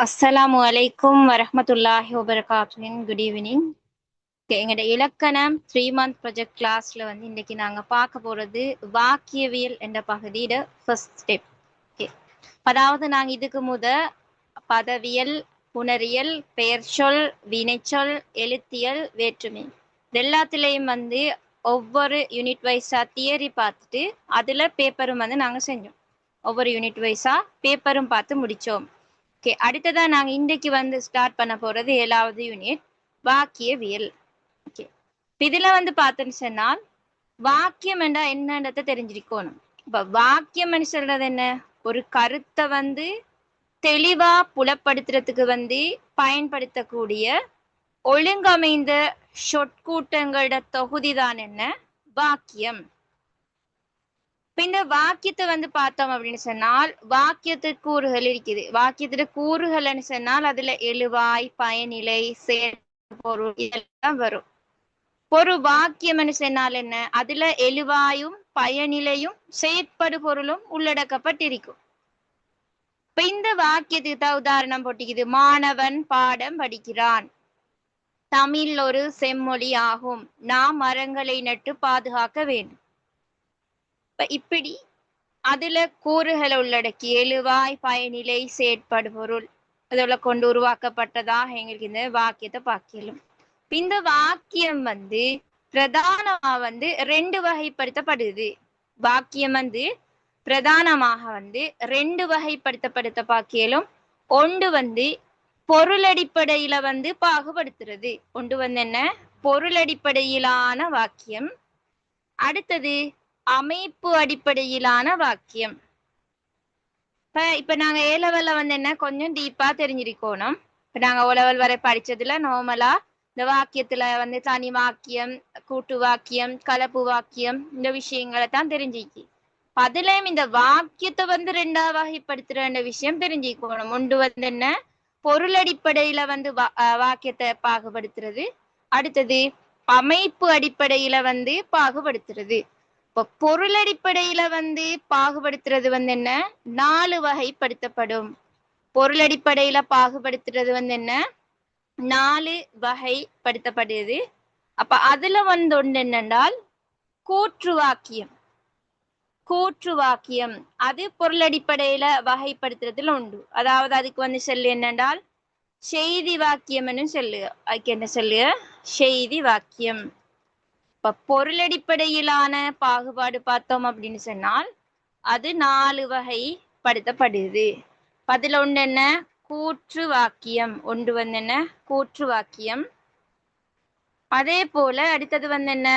அஸ்ஸலாமு அலைக்கும் வரஹ்மத்துல்லாஹி வபரகாத்துஹின். Good evening. எங்களோட இலக்கணம் 3 மந்த் ப்ராஜெக்ட் கிளாஸ்ல இன்னைக்கு நாங்க பார்க்க போறது வாக்கியவியல் என்ற பகுதியோட ஃபர்ஸ்ட் ஸ்டெப். ஓகே, அதாவது நாங்க இதுக்கு பதவியல், புணரியல், பெயர்ச்சொல், வினைச்சொல், எழுத்தியல், வேற்றுமை இது எல்லாத்துலேயும் ஒவ்வொரு யூனிட் வைஸா தியரி பார்த்துட்டு அதுல பேப்பரும் நாங்க செஞ்சோம். ஒவ்வொரு யூனிட் வைஸா பேப்பரும் பார்த்து முடிச்சோம். ஓகே, அடுத்ததா நாங்க இன்றைக்கு ஸ்டார்ட் பண்ண போறது 7வது யூனிட் வாக்கியவியல். ஓகே, இதுல பார்த்தோன்னு சொன்னால் வாக்கியம் என்றா என்னன்றத தெரிஞ்சிருக்கணும். இப்ப வாக்கியம் சொல்றது என்ன? ஒரு கருத்தை தெளிவா புலப்படுத்துறதுக்கு பயன்படுத்தக்கூடிய ஒழுங்கமைந்த சொற்கூட்டங்களோட தொகுதி தான் என்ன? வாக்கியம். இந்த வாக்கியத்தை பார்த்தோம் அப்படின்னு சொன்னால் வாக்கியத்துக்கு கூறுகள் இருக்குது. வாக்கியத்துல கூறுகள்னு சொன்னால் அதுல எழுவாய், பயனிலை, செயற்பொருள் இதெல்லாம் வரும். ஒரு வாக்கியம்னு சொன்னால் என்ன? அதுல எழுவாயும் பயனிலையும் செயற்படு பொருளும் உள்ளடக்கப்பட்டிருக்கும். இப்ப இந்த வாக்கியத்துக்கு தான் உதாரணம் போட்டிக்குது. மாணவன் பாடம் படிக்கிறான். தமிழ் ஒரு செம்மொழி ஆகும். நாம் மரங்களை நட்டு பாதுகாக்க வேண்டும். இப்படி அதுல கூறுகளை உள்ளடக்கி எழுவாய், பயனிலை, செயற்படு பொருள் அதோட கொண்டு உருவாக்கப்பட்டதாக எங்களுக்கு இந்த வாக்கியத்தை பார்க்கலாம். இந்த வாக்கியம் பிரதானமா 2 வகைப்படுத்தப்படுது. வாக்கியம் பிரதானமாக 2 வகைப்படுத்தப்படுத்த பார்க்கலும். ஒன்று பொருளடிப்படையில பாகுபடுத்துறது. ஒன்று என்ன? பொருளடிப்படையிலான வாக்கியம். அடுத்தது அமைப்பு அடிப்படையிலான வாக்கியம். இப்ப நாங்க ஏ லெவல்ல என்ன கொஞ்சம் டீப்பா தெரிஞ்சிருக்கணும். இப்ப நாங்க ஓ லெவல் வரை படிச்சதுல நார்மலா இந்த வாக்கியத்துல தனி வாக்கியம், கூட்டு வாக்கியம், கலப்பு வாக்கியம் இந்த விஷயங்களை தான் தெரிஞ்சிச்சு. அதுலயும் இந்த வாக்கியத்தை 2ஆ வகைப்படுத்துற விஷயம் தெரிஞ்சுக்கணும். ஒன்று என்ன? பொருள் அடிப்படையில வாக்கியத்தை பாகுபடுத்துறது. அடுத்தது அமைப்பு அடிப்படையில பாகுபடுத்துறது. இப்ப பொருள் அடிப்படையில பாகுபடுத்துறது என்ன? 4 வகைப்படுத்தப்படும். பொருள் அடிப்படையில பாகுபடுத்துறது என்ன? 4 வகைப்படுத்தப்படுது. அப்ப அதுல ஒன்று என்னென்றால் கூற்று வாக்கியம். கூற்று வாக்கியம் அது பொருள் அடிப்படையில வகைப்படுத்துறதுல உண்டு. அதாவது அதுக்கு சொல்லு என்னென்றால் செய்தி வாக்கியம் சொல்லு. அதுக்கு என்ன சொல்லு? செய்தி வாக்கியம். இப்ப பொருளடிப்படையிலான பாகுபாடு பார்த்தோம் அப்படின்னு சொன்னால் அது 4 வகைப்படுத்தப்படுது. அதுல ஒன்று என்ன? கூற்று வாக்கியம். ஒன்று என்ன? கூற்று வாக்கியம். அதே போல அடுத்தது என்ன?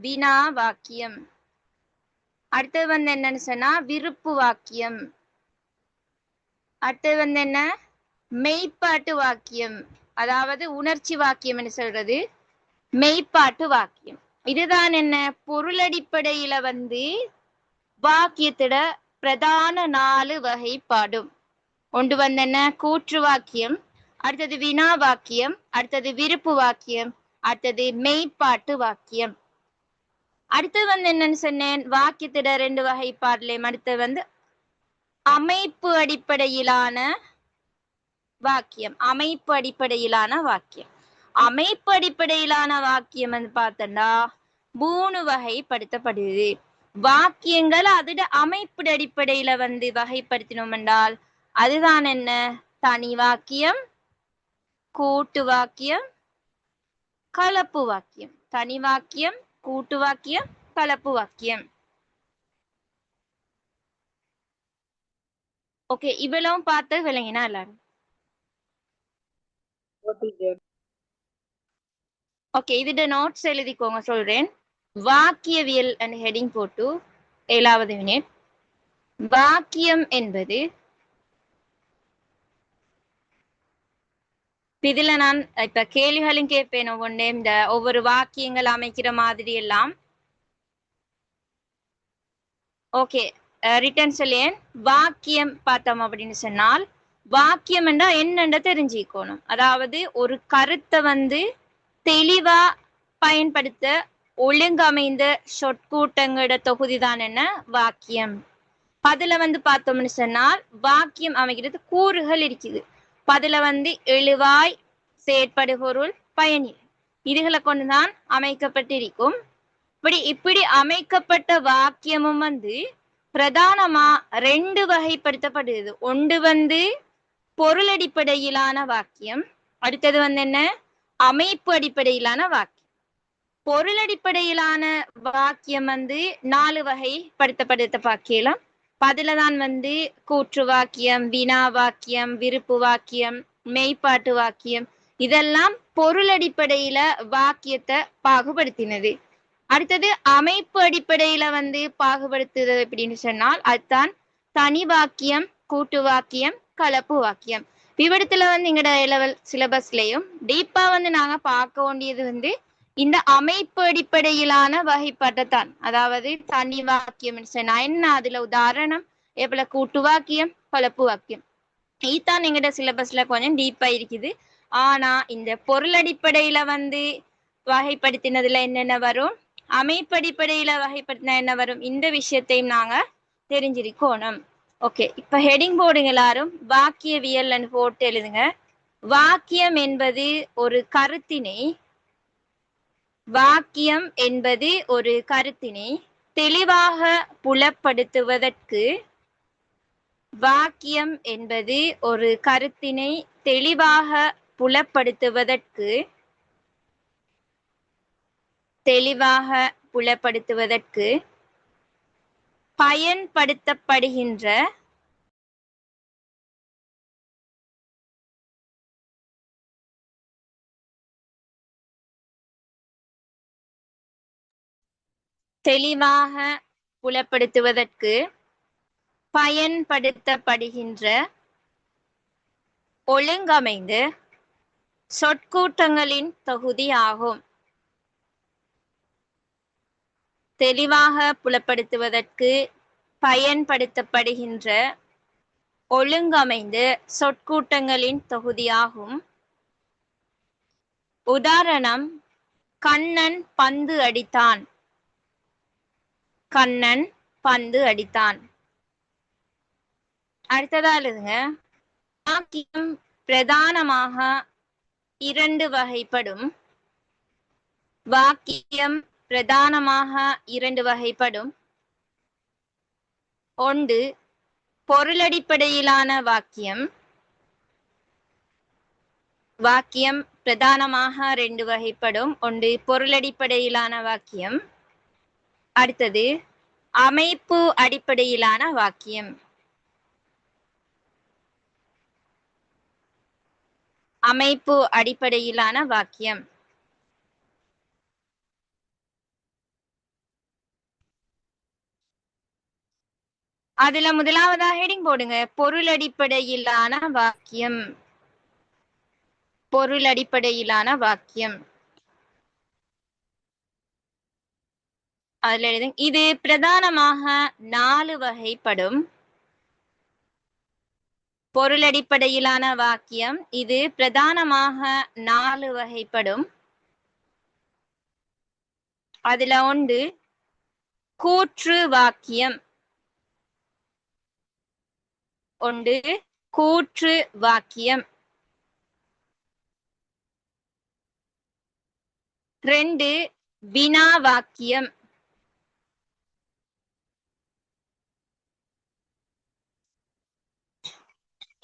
வினா வாக்கியம். அடுத்தது என்னன்னு சொன்னா விருப்பு வாக்கியம். அடுத்தது என்ன? மெய்ப்பாட்டு வாக்கியம். அதாவது உணர்ச்சி வாக்கியம் சொல்றது மெய்ப்பாட்டு வாக்கியம். இதுதான் என்ன? பொருளடிப்படையில வாக்கியத்திட பிரதான 4 வகைப்பாடும். ஒன்று என்ன? கூற்று வாக்கியம். அடுத்தது வினா வாக்கியம். அடுத்தது விருப்பு வாக்கியம். அடுத்தது மெய்ப்பாட்டு வாக்கியம். அடுத்தது என்னன்னு சொன்னேன்? வாக்கியத்திட 2 வகைப்பாடுலையும் அடுத்தது அமைப்பு அடிப்படையிலான வாக்கியம். அமைப்பு அடிப்படையிலான வாக்கியம். அமைப்பு அடிப்படையிலான வாக்கியம் பார்த்தோம்னா 3 வகைப்படுத்தப்படுது. வாக்கியங்கள் அதோட அமைப்பு அடிப்படையில வகைப்படுத்தினோம் என்றால் அதுதான் என்ன? தனி வாக்கியம், கூட்டு வாக்கியம், கலப்பு வாக்கியம். தனி வாக்கியம், கூட்டு வாக்கியம், கலப்பு வாக்கியம். ஓகே, இவ்வளவும் பார்த்து விளங்கினா எல்லாரும். ஓகே, இதோட நோட்ஸ் எழுதிக்கோங்க, சொல்றேன். வாக்கியவியல் அண்ட் ஹெடிங் போட்டு 7வது யூனிட். வாக்கியம் என்பது இதுல நான் இப்ப கேள்விகளும் கேட்பேன். ஒவ்வொன்றே இந்த ஒவ்வொரு வாக்கியங்கள் அமைக்கிற மாதிரி எல்லாம். ஓகே, ரிட்டர்ன் சொல்லேன். வாக்கியம் பார்த்தோம் அப்படின்னு சொன்னால் வாக்கியம் என்றா என்னென்ன தெரிஞ்சுக்கணும். அதாவது ஒரு கருத்தை தெளிவா பயன்படுத்த ஒழுங்கமைந்த சொற்கூட்டங்களோட தொகுதி தான் என்ன? வாக்கியம். அதுல பார்த்தோம்னு சொன்னால் வாக்கியம் அமைக்கிறது கூறுகள் இருக்குது. அதுல வந்து எழுவாய் செயற்படுபொருள் பயனில் இதுகளை கொண்டுதான் அமைக்கப்பட்டிருக்கும். இப்படி அமைக்கப்பட்ட வாக்கியமும் வந்து பிரதானமா 2 வகைப்படுத்தப்படுது. ஒன்று வந்து பொருள் அடிப்படையிலான வாக்கியம், அடுத்தது வந்து என்ன, அமைப்பு அடிப்படையிலான வாக்கியம். பொருள் அடிப்படையிலான வாக்கியம் வந்து 4 வகைப்படுத்தப்படுத்த பார்க்கலாம். அதுலதான் வந்து கூற்று வாக்கியம், வினா வாக்கியம், விருப்பு வாக்கியம், மெய்ப்பாட்டு வாக்கியம், இதெல்லாம் பொருள் அடிப்படையில வாக்கியத்தை பாகுபடுத்தினது. அடுத்தது அமைப்பு அடிப்படையில வந்து பாகுபடுத்துறது அப்படின்னு சொன்னால் அதுதான் தனி வாக்கியம், கூட்டு வாக்கியம், கலப்பு வாக்கியம். விவரத்துல வந்து எங்கட லெவல் சிலபஸ்லயும் டீப்பா வந்து நாங்க பார்க்க வேண்டியது வந்து இந்த அமைப்பு அடிப்படையிலான வகைப்பாட்டைத்தான். அதாவது தனி வாக்கியம் சொன்னா என்ன, அதுல உதாரணம் எப்பல கூட்டு வாக்கியம், கலப்பு வாக்கியம், இதுதான் எங்கட சிலபஸ்ல கொஞ்சம் டீப்பா இருக்குது. ஆனா இந்த பொருள் அடிப்படையில வந்து வகைப்படுத்தினதுல என்னென்ன வரும், அமைப்பு அடிப்படையில வகைப்படுத்தினா என்ன வரும், இந்த விஷயத்தையும் நாங்க தெரிஞ்சிருக்கணும். ஓகே, இப்ப ஹெடிங் போடுங்க எல்லாரும். வாக்கியவியல் போட்டு எழுதுங்க. வாக்கியம் என்பது ஒரு கருத்தினை, வாக்கியம் என்பது ஒரு கருத்தினை தெளிவாக புலப்படுத்துவதற்கு, வாக்கியம் என்பது ஒரு கருத்தினை தெளிவாக புலப்படுத்துவதற்கு, தெளிவாக புலப்படுத்துவதற்கு பயன்படுத்தப்படுகின்ற தெளிவாக புலப்படுத்துவதற்கு பயன்படுத்தப்படுகின்ற ஒழுங்கமைந்த சொற்கூட்டங்களின் தொகுதி ஆகும். தெளிவாக புலப்படுத்துவதற்கு பயன்படுத்தப்படுகின்ற ஒழுங்கமைந்த சொற்கூட்டங்களின் தொகுதியாகும். உதாரணம், கண்ணன் பந்து அடித்தான். கண்ணன் பந்து அடித்தான். அடுத்ததா எழுதுங்க. வாக்கியம் பிரதானமாக 2 வகைப்படும். வாக்கியம் பிரதானமாக 2 வகைப்படும். ஒன்று பொருளடிப்படையிலான வாக்கியம். வாக்கியம் பிரதானமாக 2 வகைப்படும். ஒன்று பொருளடிப்படையிலான வாக்கியம், அடுத்தது அமைப்பு அடிப்படையிலான வாக்கியம். அமைப்பு அடிப்படையிலான வாக்கியம். அதுல முதலாவதா ஹெடிங் போடுங்க, பொருள் அடிப்படையிலான வாக்கியம். பொருள் அடிப்படையிலான வாக்கியம். அதுல எழுதுங்க. இது பிரதானமாக 4 வகைப்படும். பொருள் அடிப்படையிலான வாக்கியம் இது பிரதானமாக 4 வகைப்படும். அதுல ஒன்று கூற்று வாக்கியம். ஒன்று கூற்று வாக்கியம். 2 வினா வாக்கியம்.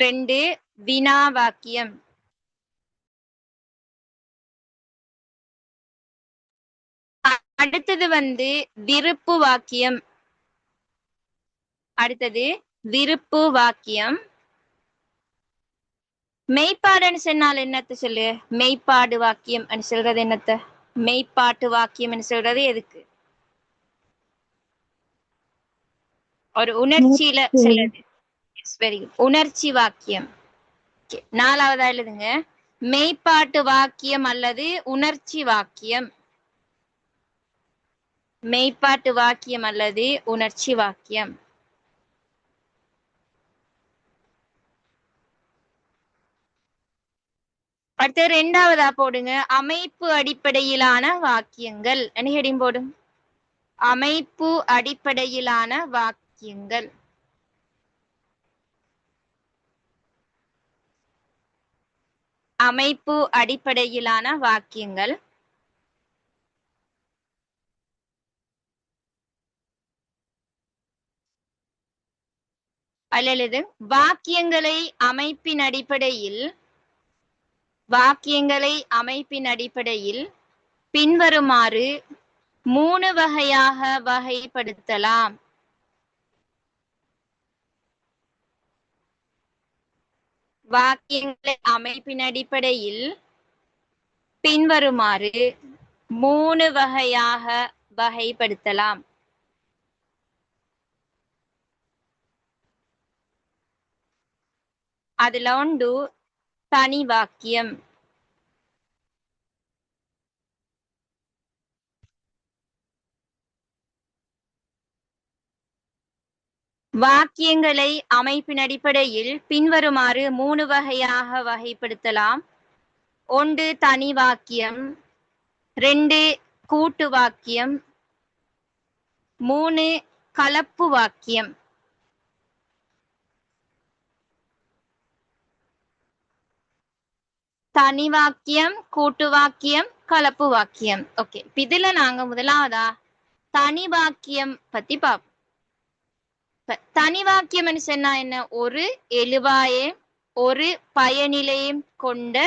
2 வினா வாக்கியம். அடுத்தது வந்து விருப்பு வாக்கியம். அடுத்தது விருப்பு வாக்கியம். மெய்ப்பாடுன்னு சொன்னால் என்னத்த சொல்லு, மெய்ப்பாடு வாக்கியம் சொல்றது என்னத்த, மெய்ப்பாட்டு வாக்கியம் சொல்றது எதுக்கு, ஒரு உணர்ச்சியில சொல்றது. வெரி குட், உணர்ச்சி வாக்கியம். நாலாவதா எழுதுங்க, மெய்ப்பாட்டு வாக்கியம் அல்லது உணர்ச்சி வாக்கியம். மெய்ப்பாட்டு வாக்கியம் அல்லது உணர்ச்சி வாக்கியம். அடுத்து 2வதா போடுங்க, அமைப்பு அடிப்படையிலான வாக்கியங்கள். ஹெடிங் போடும், அமைப்பு அடிப்படையிலான வாக்கியங்கள். அமைப்பு அடிப்படையிலான வாக்கியங்கள். அல்லது வாக்கியங்களை அமைப்பின் அடிப்படையில் பின்வருமாறு 3 வகையாக வகைப்படுத்தலாம். வாக்கியங்களை அமைப்பின் அடிப்படையில் பின்வருமாறு 3 வகையாக வகைப்படுத்தலாம். அதுல ஒன்று தனி வாக்கியம். வாக்கியங்களை அமைப்பின் அடிப்படையில் பின்வருமாறு 3 வகையாக வகைப்படுத்தலாம். 1 தனி வாக்கியம், 2 கூட்டு வாக்கியம், 3 கலப்பு வாக்கியம். தனி வாக்கியம், கூட்டு வாக்கியம், கலப்பு வாக்கியம். ஓகே, இதுல நாங்க முதலாவதா தனி வாக்கியம் பத்தி பார்ப்போம். தனி வாக்கியம் சொன்னா என்ன? ஒரு எழுவாயையும் ஒரு பயனிலையும் கொண்ட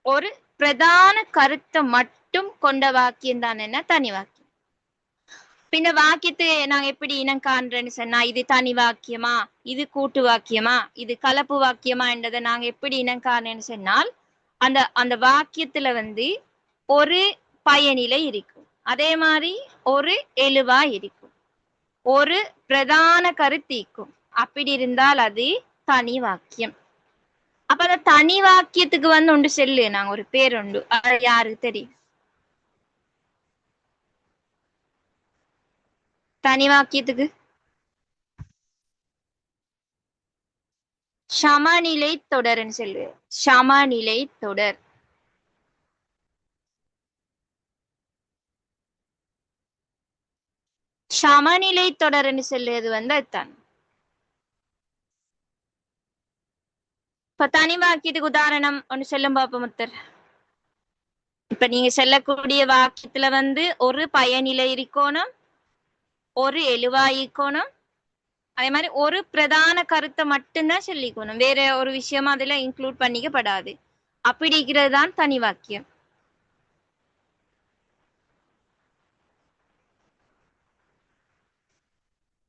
ஒரு பிரதான கருத்தை மட்டும் கொண்ட வாக்கியம் தான் என்ன? தனி வாக்கியம். பின்ன வாக்கியத்தை நாங்க எப்படி இனம் காண்றேன்னு சொன்னா, இது தனி வாக்கியமா, இது கூட்டு வாக்கியமா, இது கலப்பு வாக்கியமா என்றதை நாங்க எப்படி இனம் காண்றேன்னு சொன்னால், அந்த வாக்கியத்துல ஒரு பயனிலை இருக்கும், அதே மாதிரி ஒரு எழுவா இருக்கும், ஒரு பிரதான கருத்து இருக்கும். அப்படி இருந்தால் அது தனி வாக்கியம். அப்ப அந்த தனி வாக்கியத்துக்கு ஒன்று சொல்லு, நாங்க ஒரு பேர் உண்டு, அது யாருக்கு தெரியும்? தனி வாக்கியத்துக்கு சமநிலை தொடர்ன்னு சொல்லு. சமநிலை தொடர். சமநிலை தொடர்ன்னு சொல்லுவது அதுதான். இப்ப தனி வாக்கியத்துக்கு உதாரணம் ஒன்று சொல்லும் பாப்போம் முத்தர். இப்ப நீங்க சொல்லக்கூடிய வாக்கியத்துல ஒரு பயனிலை இருக்கணும், ஒரு எழுவாய் இருக்கணும், அதே மாதிரி ஒரு பிரதான கருத்தை மட்டும்தான் சொல்லிக்கணும், வேற ஒரு விஷயமா அதுல இன்க்ளூட் பண்ணிக்கப்படாது. அப்படி இருக்கிறது தான் தனி வாக்கியம்.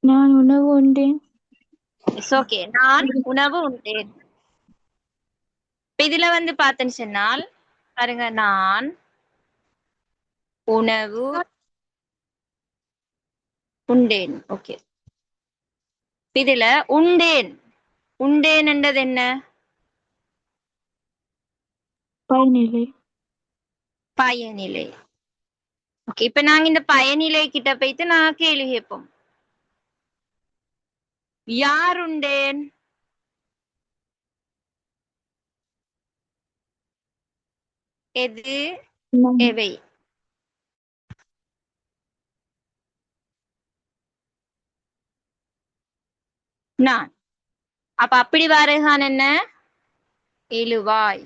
நான் உணவு உண்டேன். ஓகே, நான் உணவு உண்டேன். இதுல பார்த்தேன்னு சொன்னால் பாருங்க, நான் உணவு உண்டேன். ஓகே, இதுல உண்டேன், உண்டேன் என்றது என்ன? பயனிலை. பயனிலை. ஓகே, இப்ப நாங்க இந்த பயனிலை கிட்ட போயிட்டு நாங்க கேள்வி கேட்போம். யார் உண்டேன்? எது எவை? நான். அப்ப அப்படி வருகான் என்ன? எழுவாய்.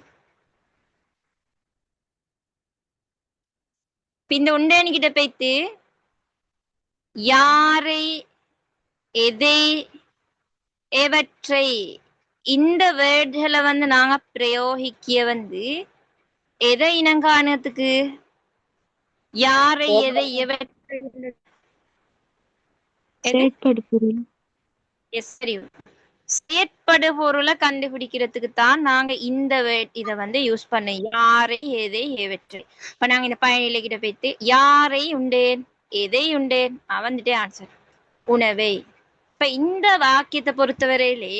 இந்த உண்டேன் கிட்ட போயிட்டு யாரை, எதை, எவற்றை, இந்த வேர்ட்களை நாங்க பிரயோகிக்கிய எதை இனங்காணத்துக்கு? யாரை, எதை, எவற்றை. செயற்படுபொருளை கண்டுபிடிக்கிறதுக்கு தான் நாங்க இந்த இதை யூஸ் பண்ண. யாரை, எதை, எவற்றை. இப்ப நாங்க இந்த பயனிலை கிட்ட போயிட்டு யாரை உண்டேன், எதை உண்டேன், ஆன்சர் உணவை. இப்ப இந்த வாக்கியத்தை பொறுத்தவரையிலே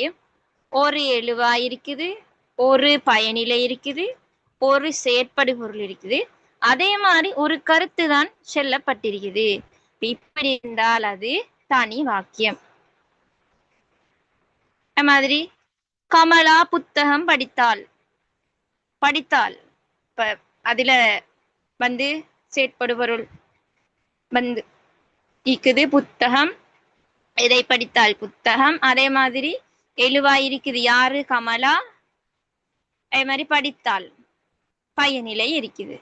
ஒரு எழுவாய் இருக்குது, ஒரு பயனிலை இருக்குது, ஒரு செயற்படுபொருள் இருக்குது, அதே மாதிரி ஒரு கருத்து தான் சொல்லப்பட்டிருக்குது. இப்படி இருந்தால் அது தனி வாக்கியம். மாதிரி கமலா புத்தகம் படித்தாள். இப்ப அதுல செயற்படுபொருள் இருக்குது, புத்தகம். எதை படித்தாள்? புத்தகம். அதே மாதிரி எழுவாய் இருக்குது, யாரு? கமலா. அதே மாதிரி படித்தாள். பயனிலை இருக்குது.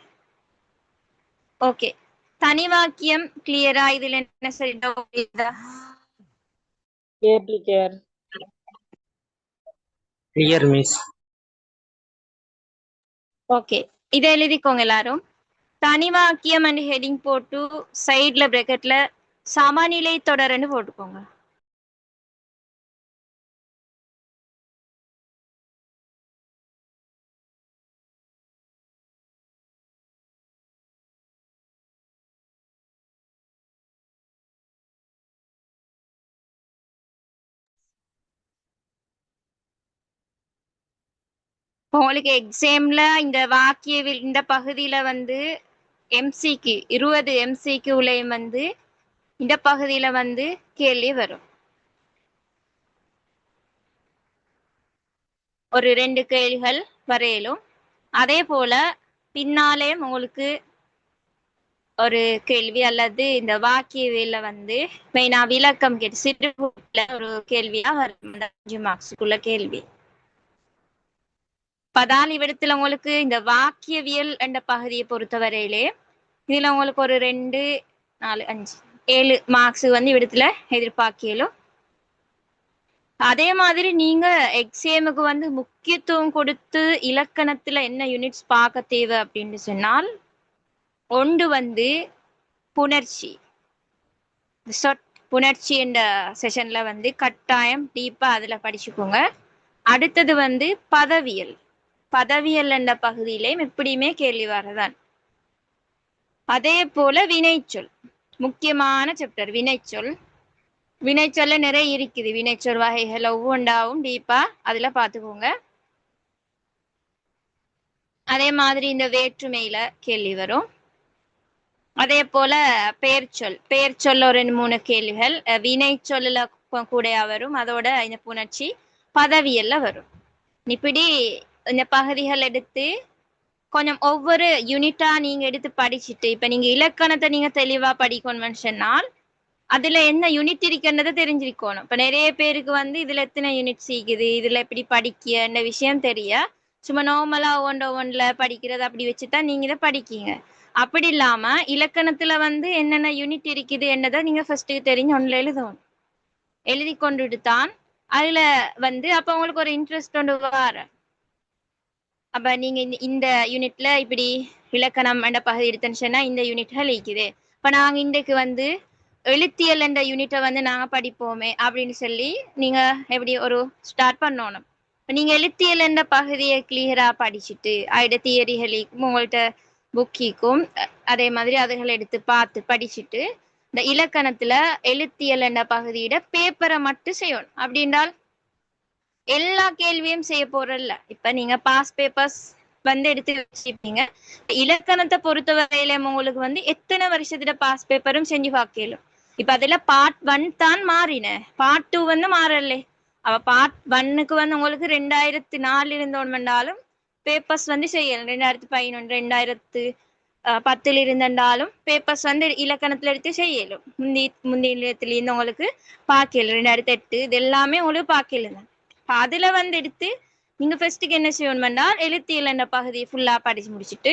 ஓகே, தனி வாக்கியம் கிளியரா? இதுல என்ன சரி doubt இருக்குதா? Clear, teacher. Clear, miss. Okay, இதை எழுதிக்கோங்க எல்லாரும். தனி வாக்கியம் அண்ட் ஹெடிங் போட்டு சைட்ல பிராக்கெட்ல சமநிலை தொடர்ன்னு போட்டுக்கோங்க. உங்களுக்கு எக்ஸாம்ல இந்த இந்த பகுதியில வந்து எம்சிக்கு 20 எம்சிக்கு உலையும் வந்து இந்த பகுதியில வந்து கேள்வி வரும். ஒரு 2 கேள்விகள் வரையிலும். அதே போல பின்னாலே உங்களுக்கு ஒரு கேள்வி அல்லது இந்த வாக்கியவியல்ல வந்து மெயினா விளக்கம் கேட்டு சிறுல ஒரு கேள்வியா வரும். 5 மார்க்ஸுக்குள்ள கேள்வி. பதாலி விடத்துல உங்களுக்கு இந்த வாக்கியவியல் என்ற பகுதியை பொறுத்தவரையிலே இதுல உங்களுக்கு ஒரு 2, 4, 5, 7 மார்க்ஸ் வந்து விடத்துல எதிர்பார்க்கலும். அதே மாதிரி நீங்க எக்ஸாமுக்கு வந்து முக்கியத்துவம் கொடுத்து இலக்கணத்துல என்ன யூனிட்ஸ் பார்க்க தேவை அப்படின்னு சொன்னால், ஒன்று வந்து புணர்ச்சி. புணர்ச்சி என்ற செஷன்ல வந்து கட்டாயம் டீப்பா அதுல படிச்சுக்கோங்க. அடுத்தது வந்து பதவியல். பதவியல் என்ற பகுதியிலையும் எப்படியுமே கேள்வி வரதான். அதே போல வினைச்சொல், முக்கியமான சாப்டர் வினைச்சொல். வினைச்சொல்ல நிறைய இருக்குது. வினைச்சொல் வகைகள் ஒவ்வொன்றாவும் டீப்பா அதுல பாத்துக்கோங்க. அதே மாதிரி இந்த வேற்றுமையில கேள்வி வரும். அதே போல பெயர்ச்சொல். பெயர்ச்சொல்ல ஒரு 2-3 கேள்விகள் வினைச்சொல்ல கூட வரும். அதோட இந்த புணர்ச்சி பதவியல்ல வரும். இப்படி இந்த பகுதிகள் எடுத்து கொஞ்சம் ஒவ்வொரு யூனிட்டா நீங்க எடுத்து படிச்சுட்டு, இப்ப நீங்க இலக்கணத்தை நீங்க தெளிவா படிக்கணும்னு சொன்னால் அதுல என்ன யூனிட் இருக்குன்றதை தெரிஞ்சிருக்கணும். இப்ப நிறைய பேருக்கு வந்து இதுல எத்தனை யூனிட் இருக்குது, இதுல எப்படி படிக்க விஷயம் தெரிய சும்மா நார்மலா ஒவ்வொன்றுல படிக்கிறது அப்படி வச்சுதான் நீங்க இதை படிக்கீங்க. அப்படி இல்லாம இலக்கணத்துல வந்து என்னென்ன யூனிட் இருக்குது என்னதை நீங்க ஃபர்ஸ்ட் தெரிஞ்சு ஒன்றுல எழுதணும். எழுதி கொண்டுட்டு தான் அதுல வந்து அப்ப உங்களுக்கு ஒரு இன்ட்ரெஸ்ட் ஒன்று வர. அப்ப நீங்க இந்த யூனிட்ல இப்படி இலக்கணம் என்ற பகுதி எடுத்துன்னு சொன்னா இந்த யூனிட்கள் இருக்குது. இப்ப நாங்க இன்றைக்கு வந்து எழுத்தியல் என்ற யூனிட்டை வந்து நாங்க படிப்போமே அப்படின்னு சொல்லி நீங்க எப்படி ஒரு ஸ்டார்ட் பண்ணணும். நீங்க எழுத்தியல் என்ற பகுதியை கிளியரா படிச்சுட்டு அதோட தியரிகளுக்கும் உங்கள்கிட்ட புக்கிக்கும் அதே மாதிரி அதுகளை எடுத்து பார்த்து படிச்சுட்டு இந்த இலக்கணத்துல எழுத்தியல் என்ற பகுதியிட பேப்பரை மட்டும் செய்யணும். அப்படின்றால் எல்லா கேள்வியும் செய்ய போறதில்ல. இப்ப நீங்க பாஸ் பேப்பர்ஸ் வந்து எடுத்து வச்சுப்பீங்க. இலக்கணத்தை பொறுத்தவரையில உங்களுக்கு வந்து எத்தனை வருஷத்துல பாஸ் பேப்பரும் செஞ்சு பார்க்கலும். இப்ப அதுல பார்ட் 1 தான் மாறின, பார்ட் 2 வந்து மாறல. அவ பார்ட் 1க்கு வந்து உங்களுக்கு 2004 இருந்தோம்னாலும் பேப்பர்ஸ் வந்து செய்யலாம். 2011 2010 இருந்தாலும் பேப்பர்ஸ் வந்து இலக்கணத்துல எடுத்து செய்யலும். முந்தைய நிலையத்துல இருந்து உங்களுக்கு பார்க்கல. 2008 இது எல்லாமே உங்களுக்கு பார்க்கல. அதுல வந்து எடுத்து நீங்க ஃபர்ஸ்ட்டுக்கு என்ன செய்யணும்னா எழுத்தியல் என்ற பகுதியை ஃபுல்லா படிச்சு முடிச்சுட்டு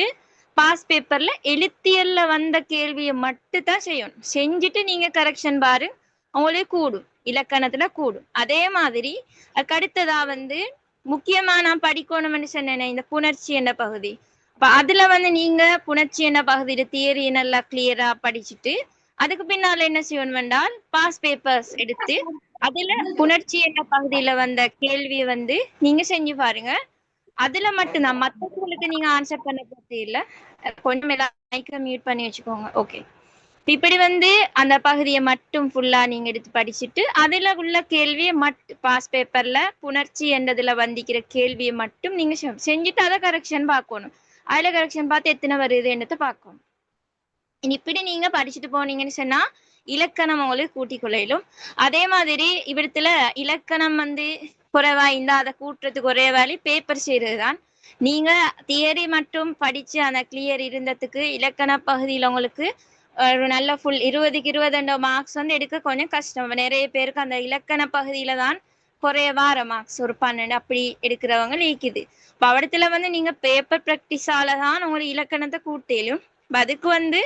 பாஸ் பேப்பர்ல எழுத்தியல்ல வந்த கேள்வியை மட்டும் தான் செய்யணும். செஞ்சுட்டு நீங்க கரெக்ஷன் பாரு அவங்களே கூடும், இலக்கணத்துல கூடும். அதே மாதிரி அதுக்கு அடுத்ததா வந்து முக்கியமா நான் படிக்கணும்னு சொன்னேன் இந்த புணர்ச்சி என்ற பகுதி. அப்ப அதுல வந்து நீங்க புணர்ச்சி என்ற பகுதியில தியரி நல்லா கிளியரா படிச்சுட்டு அதுக்கு பின்னால என்ன செய்யணும் என்றால் பாஸ் பேப்பர்ஸ் எடுத்து அதுல புணர்ச்சி என்ற பகுதியில வந்த கேள்வியை வந்து நீங்க செஞ்சு பாருங்க. அதுல மட்டும்தான், மத்தவங்களுக்கு நீங்க ஆன்சர் பண்ண போறது இல்ல. கொஞ்சம் எல்லாம் மியூட் பண்ணி வச்சுக்கோங்க. ஓகே, இப்படி வந்து அந்த பகுதியை மட்டும் ஃபுல்லா நீங்க எடுத்து படிச்சுட்டு அதுல உள்ள கேள்வியை மட்டும் பாஸ் பேப்பர்ல புணர்ச்சி என்றதுல வந்திக்கிற கேள்வியை மட்டும் நீங்க செஞ்சுட்டு அதை கரெக்ஷன் பார்க்கணும். அதுல கரெக்ஷன் பார்த்து எத்தனை வருது என்னத்தை பார்க்கணும். இப்படி நீங்க படிச்சுட்டு போனீங்கன்னு சொன்னா இலக்கணம் உங்களுக்கு கூட்டிக் கொள்ளையிலும். அதே மாதிரி இவ்விடத்துல இலக்கணம் வந்து குறைவா இருந்தா அதை கூட்டுறதுக்கு ஒரே வேலை பேப்பர் செய்யறதுதான். நீங்க தியரி மட்டும் படிச்சு அந்த கிளியர் இருந்ததுக்கு இலக்கண பகுதியில உங்களுக்கு ஒரு நல்ல ஃபுல் 20க்கு 20 மார்க்ஸ் வந்து எடுக்க கொஞ்சம் கஷ்டம். நிறைய பேருக்கு அந்த இலக்கண பகுதியில தான் குறைய வார மார்க்ஸ் ஒரு 12 அப்படி எடுக்கிறவங்க இருக்குது. இப்ப அவடத்துல வந்து நீங்க பேப்பர் ப்ராக்டிஸால தான் உங்களுக்கு இலக்கணத்தை கூட்டலும். அதுக்கு வந்து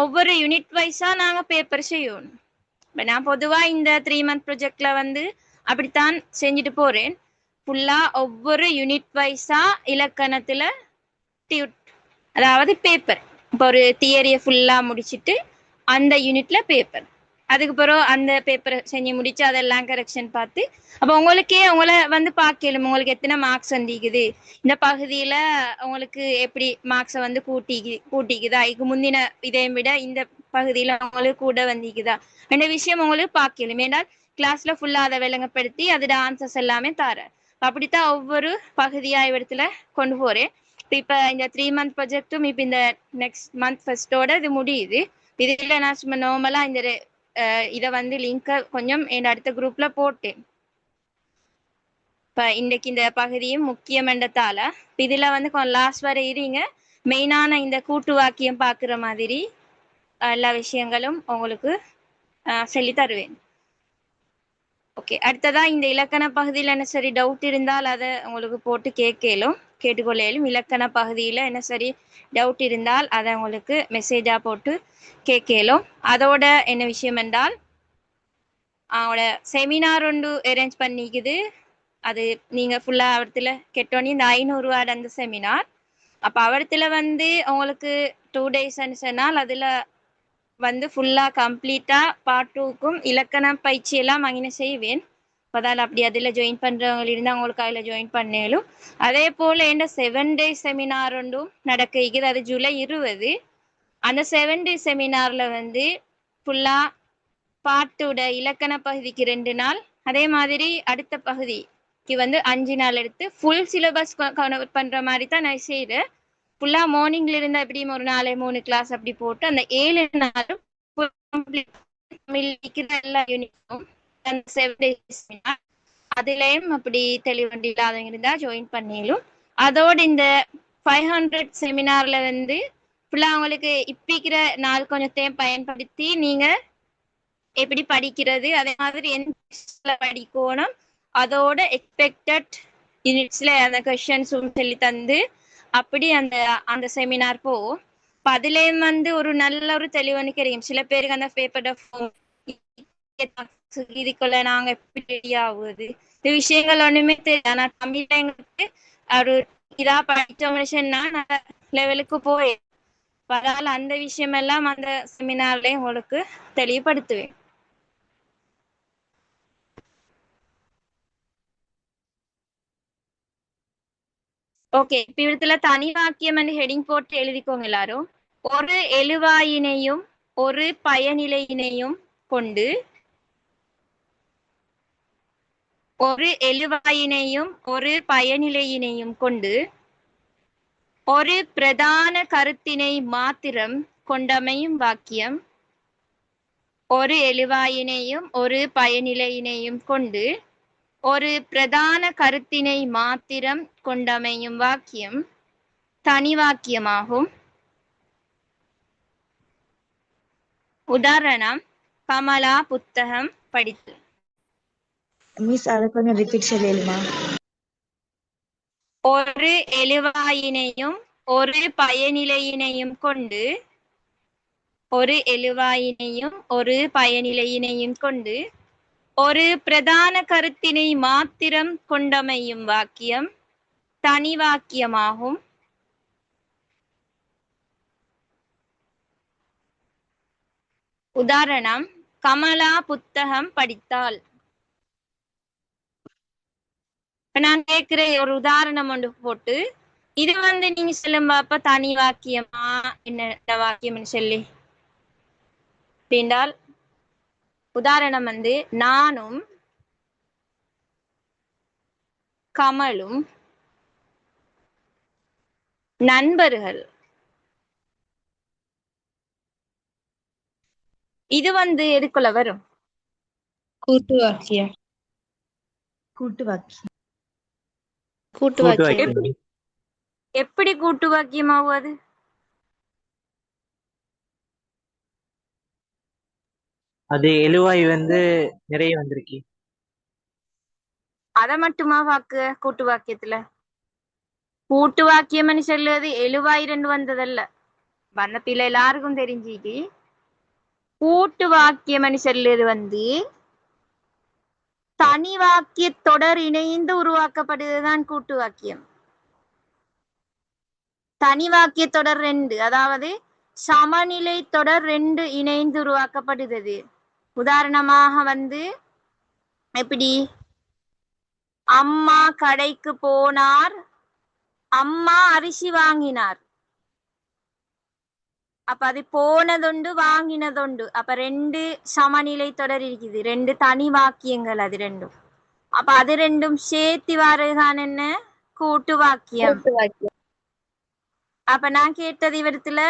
ஒவ்வொரு யூனிட் வைஸா நாங்க பேப்பர் செய்யணும். இப்ப நான் பொதுவா இந்த 3 மந்த் ப்ரொஜெக்ட்ல வந்து அப்படித்தான் செஞ்சுட்டு போறேன். ஃபுல்லா ஒவ்வொரு யூனிட் வைஸா இலக்கணத்துல அதாவது பேப்பர். இப்போ ஒரு தியரியை ஃபுல்லா முடிச்சிட்டு அந்த யூனிட்ல பேப்பர், அதுக்கு பிறகு அந்த பேப்பரை செஞ்சு முடிச்சு அதெல்லாம் கரெக்ஷன் பார்த்து அப்போ உங்களுக்கே உங்களை வந்து பார்க்கலும் உங்களுக்கு எத்தனை மார்க்ஸ் வந்திக்குது, இந்த பகுதியில உங்களுக்கு எப்படி மார்க்ஸை வந்து கூட்டிக்குதா, இதுக்கு முந்தின இதை விட இந்த பகுதியில உங்களுக்கு கூட வந்திக்குதா என்ற விஷயம் உங்களுக்கு பார்க்கலும். ஏன்னா கிளாஸ்ல ஃபுல்லா அதை விளங்கப்படுத்தி அதோட ஆன்சர்ஸ் எல்லாமே தார. அப்படித்தான் ஒவ்வொரு பகுதியா இடத்துல கொண்டு போறேன். இப்ப இந்த 3 மந்த் ப்ராஜெக்டும் இப்ப இந்த நெக்ஸ்ட் மந்த் ஃபர்ஸ்டோட இது முடியுது. இதுல நான் சும்மா நார்மலா இந்த இதை வந்து லிங்கை கொஞ்சம் என் அடுத்த குரூப்ல போட்டேன். இப்ப இன்னைக்கு இந்த பகுதியும் முக்கியமன்றதால இதுல வந்து கொஞ்சம் லாஸ்ட் வரை இருங்க. மெயினான இந்த கூட்டு வாக்கியம் பாக்குற மாதிரி எல்லா விஷயங்களும் உங்களுக்கு சொல்லி தருவேன். ஓகே, அடுத்ததா இந்த இலக்கண பகுதியில் என்ன சரி டவுட் இருந்தால் அதை உங்களுக்கு போட்டு கேட்டுக்கொள்ளும். இலக்கண பகுதியில் என்ன சரி டவுட் இருந்தால் அதை உங்களுக்கு மெசேஜா போட்டு கேட்கலும். அதோட என்ன விஷயம் என்றால் அவங்களோட செமினார் ஒன்று அரேஞ்ச் பண்ணிக்குது. அது நீங்க ஃபுல்லா அவரத்துல கெட்டோன்னே இந்த 500 ரூபாய் அந்த செமினார். அப்ப அவரத்துல வந்து உங்களுக்கு 2 days சொன்னால் அதுல வந்து ஃபுல்லா கம்ப்ளீட்டா பார்ட் 2க்கும் இலக்கண பயிற்சி எல்லாம் அங்கே செய்வேன். அதால் அப்படி அதில் ஜாயின் பண்றவங்க இருந்தால் அவங்களுக்கு அதில் ஜாயின் பண்ணலும். அதே போல என்ன 7 days செமினார் ஒன்றும் நடக்குது. அது ஜூலை 20. அந்த 7 days செமினார்ல வந்து ஃபுல்லா பாட்டோட இலக்கண பகுதிக்கு 2 நாள், அதே மாதிரி அடுத்த பகுதிக்கு வந்து 5 நாள் எடுத்து ஃபுல் சிலபஸ் கவர் பண்ற மாதிரி தான் நான் செய்யறேன். ஃபுல்லா மார்னிங்ல இருந்தா எப்படியும் ஒரு 4 கிளாஸ் அப்படி போட்டு அந்த 7 நாளும் எல்லா யூனிட்டும் அந்த 7 days அதுலயும் அப்படி தெளிவண்டி இல்லாதவங்க இருந்தா ஜாயின் பண்ணிடும். அதோட இந்த 500 செமினார்ல வந்து ஃபுல்லா அவங்களுக்கு இப்பிக்கிற நாள் கொஞ்சத்தையும் பயன்படுத்தி நீங்க எப்படி படிக்கிறது, அதே மாதிரி எந்த படிக்கணும், அதோட எக்ஸ்பெக்டட் யூனிட்ஸ்ல அந்த கொஸ்டின்ஸும் சொல்லி தந்து அப்படி அந்த அந்த செமினார் போகும். அதுலேயும் வந்து ஒரு நல்ல ஒரு தெளிவான கிடைக்கும். சில பேருக்கு அந்த பேப்பர் இதுக்குள்ள நாங்க எப்படி ரெடி ஆகுது இந்த விஷயங்கள் ஒண்ணுமே தெரியும். ஆனா தமிழ்ல எங்களுக்கு ஒரு இதா படிச்ச மனுஷன்னா நல்ல லெவலுக்கு போய் அதனால அந்த விஷயம் எல்லாம் அந்த செமினார்ல உங்களுக்கு தெளிவுபடுத்துவேன். ஓகே, இப்ப இடத்துல தனி வாக்கியம் ஹெடிங் போட்டு எழுதிக்கோங்க எல்லாரும். ஒரு எழுவாயினையும் ஒரு பயனிலையினையும் கொண்டு ஒரு எழுவாயினையும் ஒரு பயனிலையினையும் கொண்டு ஒரு பிரதான கருத்தினை மாத்திரம் கொண்டமையும் வாக்கியம். ஒரு எழுவாயினையும் ஒரு பயனிலையினையும் கொண்டு ஒரு பிரதான கருத்தினை மாத்திரம் கொண்டமையும் வாக்கியம் தனி வாக்கியமாகும். உதாரணம், கமலா புத்தகம் படித்து. மிஸ் அதை கொஞ்சம் ரிப்பீட் சொல்லிடுமா? ஒரு எழுவாயினையும் ஒரு பயனிலையினையும் கொண்டு ஒரு எழுவாயினையும் ஒரு பயனிலையினையும் கொண்டு ஒரு பிரதான கருத்தினை மாத்திரம் கொண்டமையும் வாக்கியம் தனி வாக்கியமாகும். உதாரணம், கமலா புத்தகம் படித்தாள். நான் கேட்கிற ஒரு உதாரணம் ஒன்று போட்டு இது வந்து நீங்க சொல்லும் பாப்ப தனி வாக்கியமா என்ன வாக்கியம்னு சொல்லி அப்படின்றால் உதாரணம் வந்து நானும் கமலும் நண்பர்கள். இது வந்து எதுக்குள்ள வரும்? கூட்டு வாக்கியம். கூட்டு வாக்கியம். கூட்டு வாக்கியம். எப்படி கூட்டு வாக்கியமாவது? அது எழுவாய் வந்து நிறைய வந்திருக்கு. அதை மட்டுமா வாக்கு கூட்டு வாக்கியத்துல கூட்டு வாக்கியம்னு சொல்லுவது 7000 வந்ததல்ல. வந்த பிள்ளை எல்லாருக்கும் தெரிஞ்சுட்டு கூட்டு வாக்கியம்னு சொல்லுவது தனி வாக்கிய தொடர் இணைந்து உருவாக்கப்படுவதுதான் கூட்டு வாக்கியம். தனி வாக்கிய தொடர் 2, அதாவது சமநிலை தொடர் 2 இணைந்து உருவாக்கப்படுகிறது. உதாரணமாக எப்படி அம்மா கடைக்கு போனார், அம்மா அரிசி வாங்கினார். அப்ப அது போனதுண்டு வாங்கினதுண்டு. அப்ப 2 சமநிலை தொடர் இருக்குது, 2 தனி வாக்கியங்கள் அது 2. அப்ப அது 2 சேர்த்து வரதுதான் என்ன கூட்டு வாக்கியம். அப்ப நான் கேட்டது இவரத்துல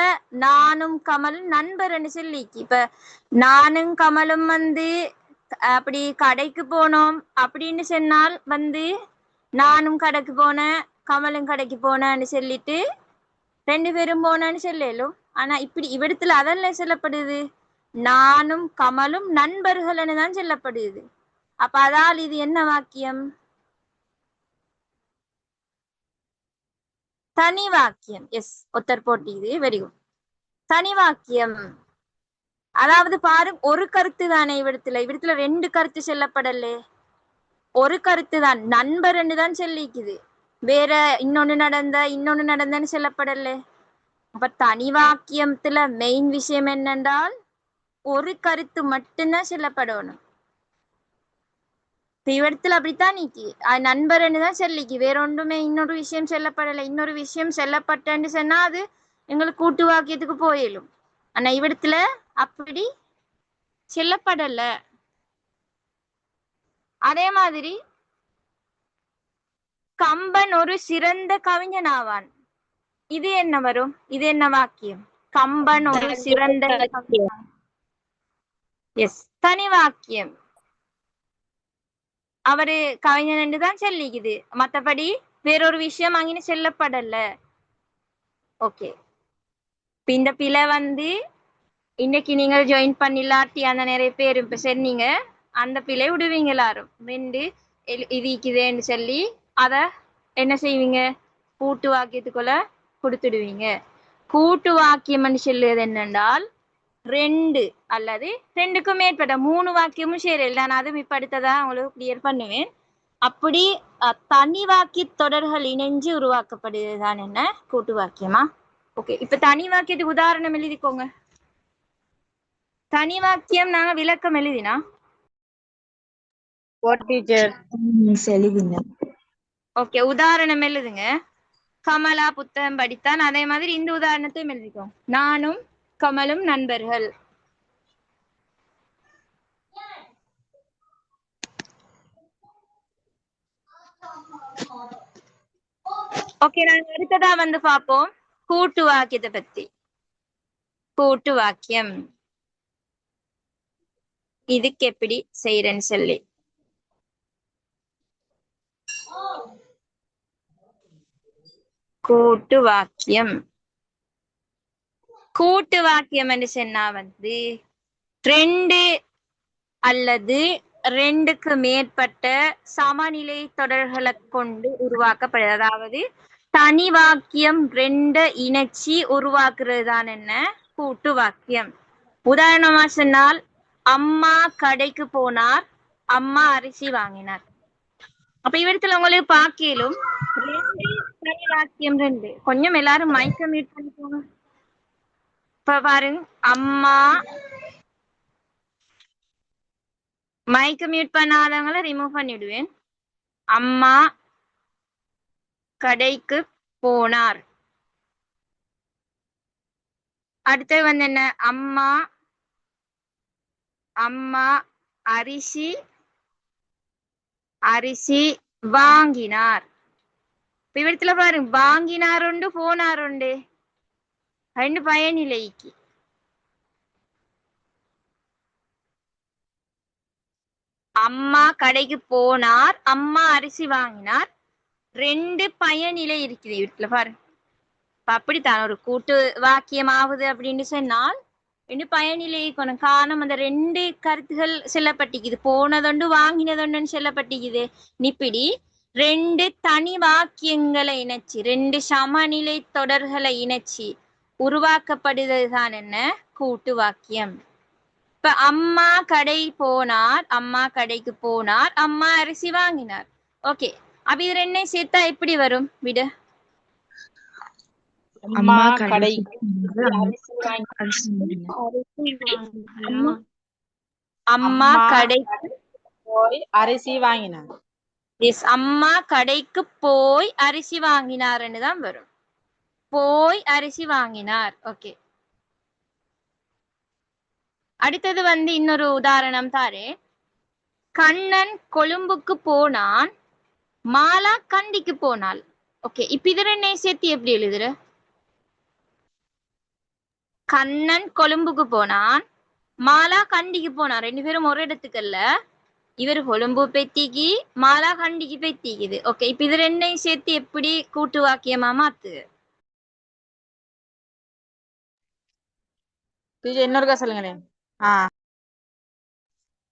நானும் கமலும் நண்பர்னு சொல்லி, இப்ப நானும் கமலும் அப்படி கடைக்கு போனோம் அப்படின்னு சொன்னால் நானும் கடைக்கு போனேன் கமலும் கடைக்கு போனேன்னு சொல்லிட்டு 2 பேரும் போனேன்னு சொல்லலும். ஆனா இப்படி இவ்விடத்துல அதெல்லாம் சொல்லப்படுது, நானும் கமலும் நண்பர்கள்னு தான் சொல்லப்படுது. அப்ப அதால் இது என்ன வாக்கியம்? தனி வாக்கியம். எஸ், ஒத்தர் போட்டிது, வெரி குட். தனி வாக்கியம். அதாவது பாரு, ஒரு கருத்து தானே இவ்விடத்துல 2 கருத்து சொல்லப்படலே, ஒரு கருத்து தான், நண்பர்ன்னு தான் சொல்லிக்குது, வேற இன்னொன்னு நடந்தன்னு சொல்லப்படலே. அப்ப தனி வாக்கியத்துல மெயின் விஷயம் என்னென்றால் ஒரு கருத்து மட்டும்தான் சொல்லப்படணும். இவ்விடத்துல அப்படித்தான் நீக்கி நண்பர்ன்னு தான் சொல்லிக்கு, வேற ஒன்றுமே இன்னொரு விஷயம் சொல்லப்படலை. இன்னொரு விஷயம் சொல்லப்பட்டன்னு சொன்னா அது எங்களுக்கு கூட்டு வாக்கியத்துக்கு போயிடும். ஆனா இவ்விடத்துல அப்படி சொல்லப்படல. அதே மாதிரி கம்பன் ஒரு சிறந்த கவிஞன் ஆவான், இது என்ன வரும்? இது என்ன வாக்கியம்? கம்பன் ஒரு சிறந்த கவிஞன். எஸ், தனி வாக்கியம். அவரு கவிஞன் என்று தான் சொல்லிக்குது, மத்தபடி வேறொரு விஷயம் அங்கே சொல்லப்படல. ஓகே, இந்த பிள்ளை இன்னைக்கு நீங்கள் ஜாயின் பண்ணிலாட்டி அந்த நிறைய பேர் இப்ப சொன்னீங்க, அந்த பிள்ளை விடுவீங்க எல்லாரும் 2 இதுக்குதேன்னு சொல்லி அத என்ன செய்வீங்க, கூட்டு வாக்கியத்துக்குள்ள கொடுத்துடுவீங்க. கூட்டு வாக்கியம் சொல்லுவது என்னென்றால் 2 அல்லது 2க்கும் மேற்பட்ட 3 வாக்கியமும் சரி, நான் அதுவும் இப்ப அடுத்ததா உங்களுக்கு கிளியர் பண்ணுவேன். அப்படி தனி வாக்கிய தொடர்கள் இணைஞ்சு உருவாக்கப்படுவதுதான் என்ன கூட்டு வாக்கியமா. ஓகே, இப்ப தனி வாக்கியத்துக்கு உதாரணம் எழுதிக்கோங்க. தனி வாக்கியம் நாங்க விளக்கம் எழுதினா எழுதிங்க. ஓகே, உதாரணம் எழுதுங்க. கமலா புத்தகம் படித்தான், அதே மாதிரி இந்த உதாரணத்தையும் எழுதிக்கோ. நானும் கமலும் நண்பர்கள். ஓகே, நாங்க அடுத்ததா பார்ப்போம் கூட்டு வாக்கியத்தை பத்தி. கூட்டு வாக்கியம் இதுக்கு எப்படி செய்யறேன்னு சொல்லி. கூட்டு வாக்கியம், கூட்டு வாக்கியம் என்று சொன்னா 2 அல்லது 2க்கு மேற்பட்ட சமநிலை தொடர்களை கொண்டு உருவாக்கப்படுது. அதாவது தனி வாக்கியம் 2 இணைச்சி உருவாக்குறது தான் என்ன கூட்டு வாக்கியம். உதாரணமா சொன்னால் அம்மா கடைக்கு போனார், அம்மா அரிசி வாங்கினார். அப்ப இவ்விடத்துல உங்களுக்கு பாக்கியலும் 2 தனி வாக்கியம் 2. கொஞ்சம் எல்லாரும் மைக்க மியூட் பண்ணிக்கோங்க. இப்ப பாருங்க, அம்மா, மைக்க மியூட் பண்ணாதவங்களை ரிமூவ் பண்ணிடுவேன். அம்மா கடைக்கு போனார். அடுத்தது என்ன, அம்மா அரிசி வாங்கினார். இவ்விடத்துல பாருங்க, வாங்கினார் உண்டு போனார் உண்டு, 2 பயனிலைக்கு. அம்மா கடைக்கு போனார், அம்மா அரிசி வாங்கினார், 2 பயனிலை இருக்குது இவ்விடத்துல பாருங்க. அப்படித்தான் ஒரு கூட்டு வாக்கியம் ஆகுது அப்படின்னு சொன்னால் இன்னும் பயனிலே இருக்கணும். காரணம் அந்த ரெண்டு கருத்துகள் செல்லப்பட்டிக்குது. போனதொண்டு வாங்கினதொண்டுன்னு செல்லப்பட்டிக்குது. நிப்பிடி ரெண்டு தனி வாக்கியங்களை இணைச்சி, ரெண்டு சமநிலை தொடர்களை இணைச்சி உருவாக்கப்படுவதுதான் என்ன? கூட்டு வாக்கியம். இப்ப அம்மா கடை போனார், அம்மா கடைக்கு போனார், அம்மா அரிசி வாங்கினார். ஓகே, அப்ப இது ரெண்டையும் சேர்த்தா எப்படி வரும் விடு? அம்மா கடை கடைக்கு அரிசி வாங்கினார். அம்மா கடைக்கு போய் அரிசி வாங்கினார். எஸ், அம்மா கடைக்கு போய் அரிசி வாங்கினார்னு தான் வரும். போய் அரிசி வாங்கினார். ஓகே, அடுத்தது வந்து இன்னொரு உதாரணம் தாரே. கண்ணன் கொழும்புக்கு போனான், மாலா கண்டிக்கு போனாள். ஓகே, இப்ப இது ரெண்டையும் சேர்த்து எப்படி எழுதுற? கண்ணன் கொழும்புக்கு போனான், மாலா கண்டிக்கு போனான். ரெண்டு பேரும் ஒரு இடத்துக்கு இல்ல. இவர் கொழும்பு பெத்திக்கு, மாலா கண்டிக்கு பெத்திக்குது. ஓகே, இப்ப இது ரெண்டையும் சேர்த்து எப்படி கூட்டு வாக்கியமா மாத்து? இன்னொருக்கா சொல்லுங்களேன்.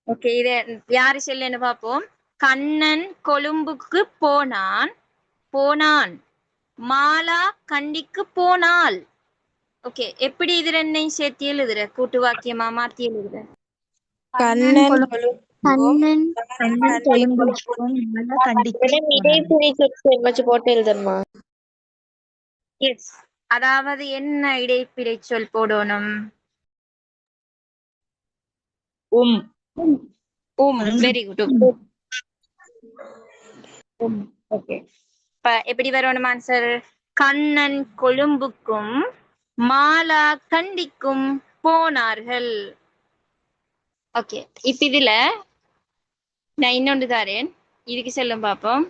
ஓகே, இத யாரு சொல்லுன்னு பாப்போம். கண்ணன் கொழும்புக்கு போனான், போனான். மாலா கண்டிக்கு போனாள். ஓகே, எப்படி இது ரெண்டையும் சேர்த்து எழுதுற? கூட்டு வாக்கியமா மாத்தி எழுதுற? கண்ணன் கண்ணன் கொழும்புக்கும் மாலா கண்டிக்கும் வச்சு போட்டு எழுதணுமா? எஸ், அதாவது என்ன இடைப்பிடை சொல் போடணும்? Very good. ஓகே, இப்ப எப்படி வரணும் ஆன்சர்? கண்ணன் கொழும்புக்கும் மாலா கண்டிக்கும் போனார்கள். ஓகே, இப்ப இதுல நான் இன்னொன்று தாரேன், இதுக்கு செல்லும் பாப்போம்.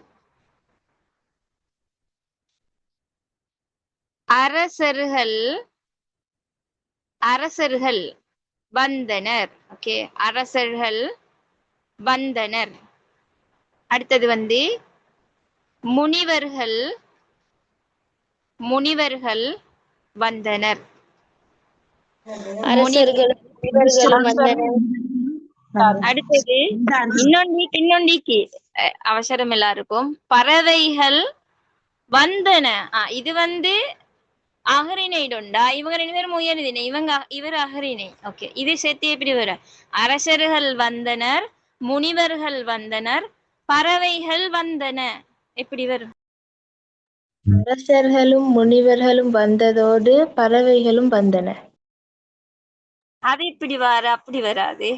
அரசர்கள் அரசர்கள் வந்தனர். ஓகே, அரசர்கள் வந்தனர். அடுத்தது வந்து முனிவர்கள் முனிவர்கள் வந்தனர். அடுத்தது இன்னொன்றிக்கு அவசரம் எல்லாருக்கும். பறவைகள் வந்தன. இது வந்து அகரிணைடா. இவங்க ரெண்டு பேரும் உயர்தினை, இவர் அகரிணை. ஓகே, இது சேர்த்து எப்படி வர? அரசர்கள் வந்தனர், முனிவர்கள் வந்தனர், பறவைகள் வந்தன. எப்படி வரும்? அரசர்களும் முனிவர்களும் வந்ததோடு பறவைகளும் வந்தன. அது இப்படி வர? அப்படி வராது.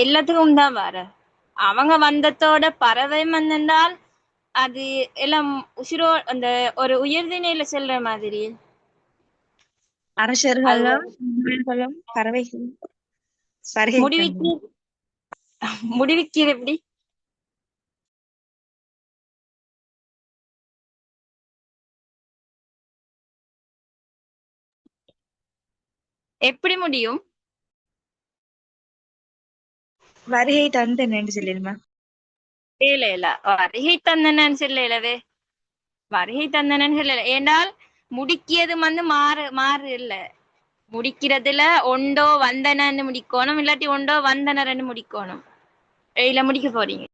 எல்லாத்துக்கும் தான் வர. அவங்க வந்ததோட பறவை வந்தால் அது எல்லாம் உசிரோ அந்த ஒரு உயர்திணையில செல்ற மாதிரி. அரசர்களும் முனிவர்களும் பறவைகளும் முடிவிக்கிறது எப்படி? எப்படி முடியும்? வருகை தந்தனன்னு சொல்லிடுமா? இல்ல வருகை தந்தனன்னு சொல்லவே. வருகை தந்தனன்னு சொல்லல. ஏண்டால் முடிக்கியது வந்து மாறு இல்ல. முடிக்கிறதுல ஒண்டோ வந்தனன்னு முடிக்கணும், இல்லாட்டி ஒண்டோ வந்தனர்ன்னு முடிக்கணும். இல்ல முடிக்க போறீங்க.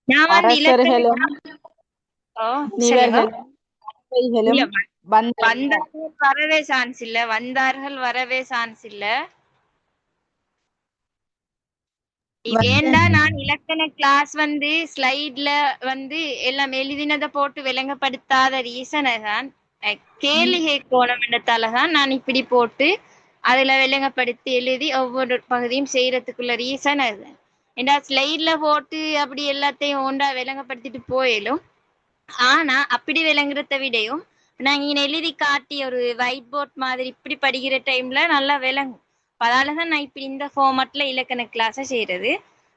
நான் வந்து வரவே சான்ஸ் இல்ல. வந்தார்கள் வரவே சான்ஸ் இல்ல. ஏண்டா நான் இலக்கண கிளாஸ் வந்து ஸ்லைட்ல வந்து எல்லாம் எழுதினதை போட்டு விளங்கப்படுத்தாத ரீசனை தான், கேள்வி கேட்கணும் என்றதாலதான் நான் இப்படி போட்டு அதுல விளங்கப்படுத்தி எழுதி ஒவ்வொரு பகுதியும் செய்யறதுக்குள்ள ரீசன் அதுதான். ஏண்டா ஸ்லைட்ல போட்டு அப்படி எல்லாத்தையும் ஒன்றா விளங்கப்படுத்திட்டு போயிடும். ஆனா அப்படி விளங்குறத விடையும் நாங்க இங்க எழுதி காட்டி ஒரு ஒயிட் போர்ட் மாதிரி இப்படி படிக்கிற டைம்ல நல்லா விளங்கும். அதனாலதான் நான் இப்படி இந்த ஃபார்மட்ல இலக்கண கிளாஸை செய்யறது.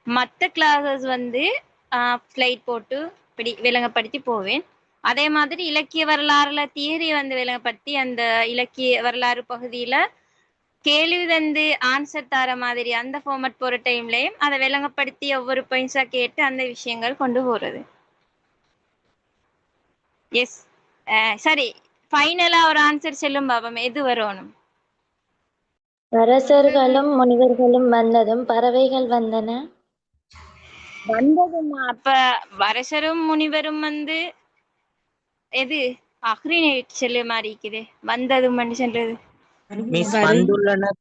மற்ற கிளாஸஸ் வந்து ஸ்லைட் போட்டு இப்படி விளங்கப்படுத்தி போவேன். அதே மாதிரி இலக்கிய வரலாறுல தியரி வந்து விளங்கப்படுத்தி அந்த இலக்கிய வரலாறு பகுதியில கேள்வி வந்து ஆன்சர் தர மாதிரி அந்த ஃபார்மட் போற டைம்லயும் அதை விளங்கப்படுத்தி ஒவ்வொரு பாயிண்ட்ஸா கேட்டு அந்த விஷயங்கள் கொண்டு போறது. எஸ். சரி, ஃபைனலா ஒரு ஆன்சர் சொல்லும் பாபம், எது வரணும்? அரசர்களும் முனிவர்களும் வந்ததும் பறவைகள் வந்தன. வந்ததுமா? அப்ப அரசரும் முனிவரும் வந்து எது அக்ரினேட் செல்லு மாதிரி இருக்குது. வந்ததும் சொல்றது மிஸ் வந்துள்ளனர்.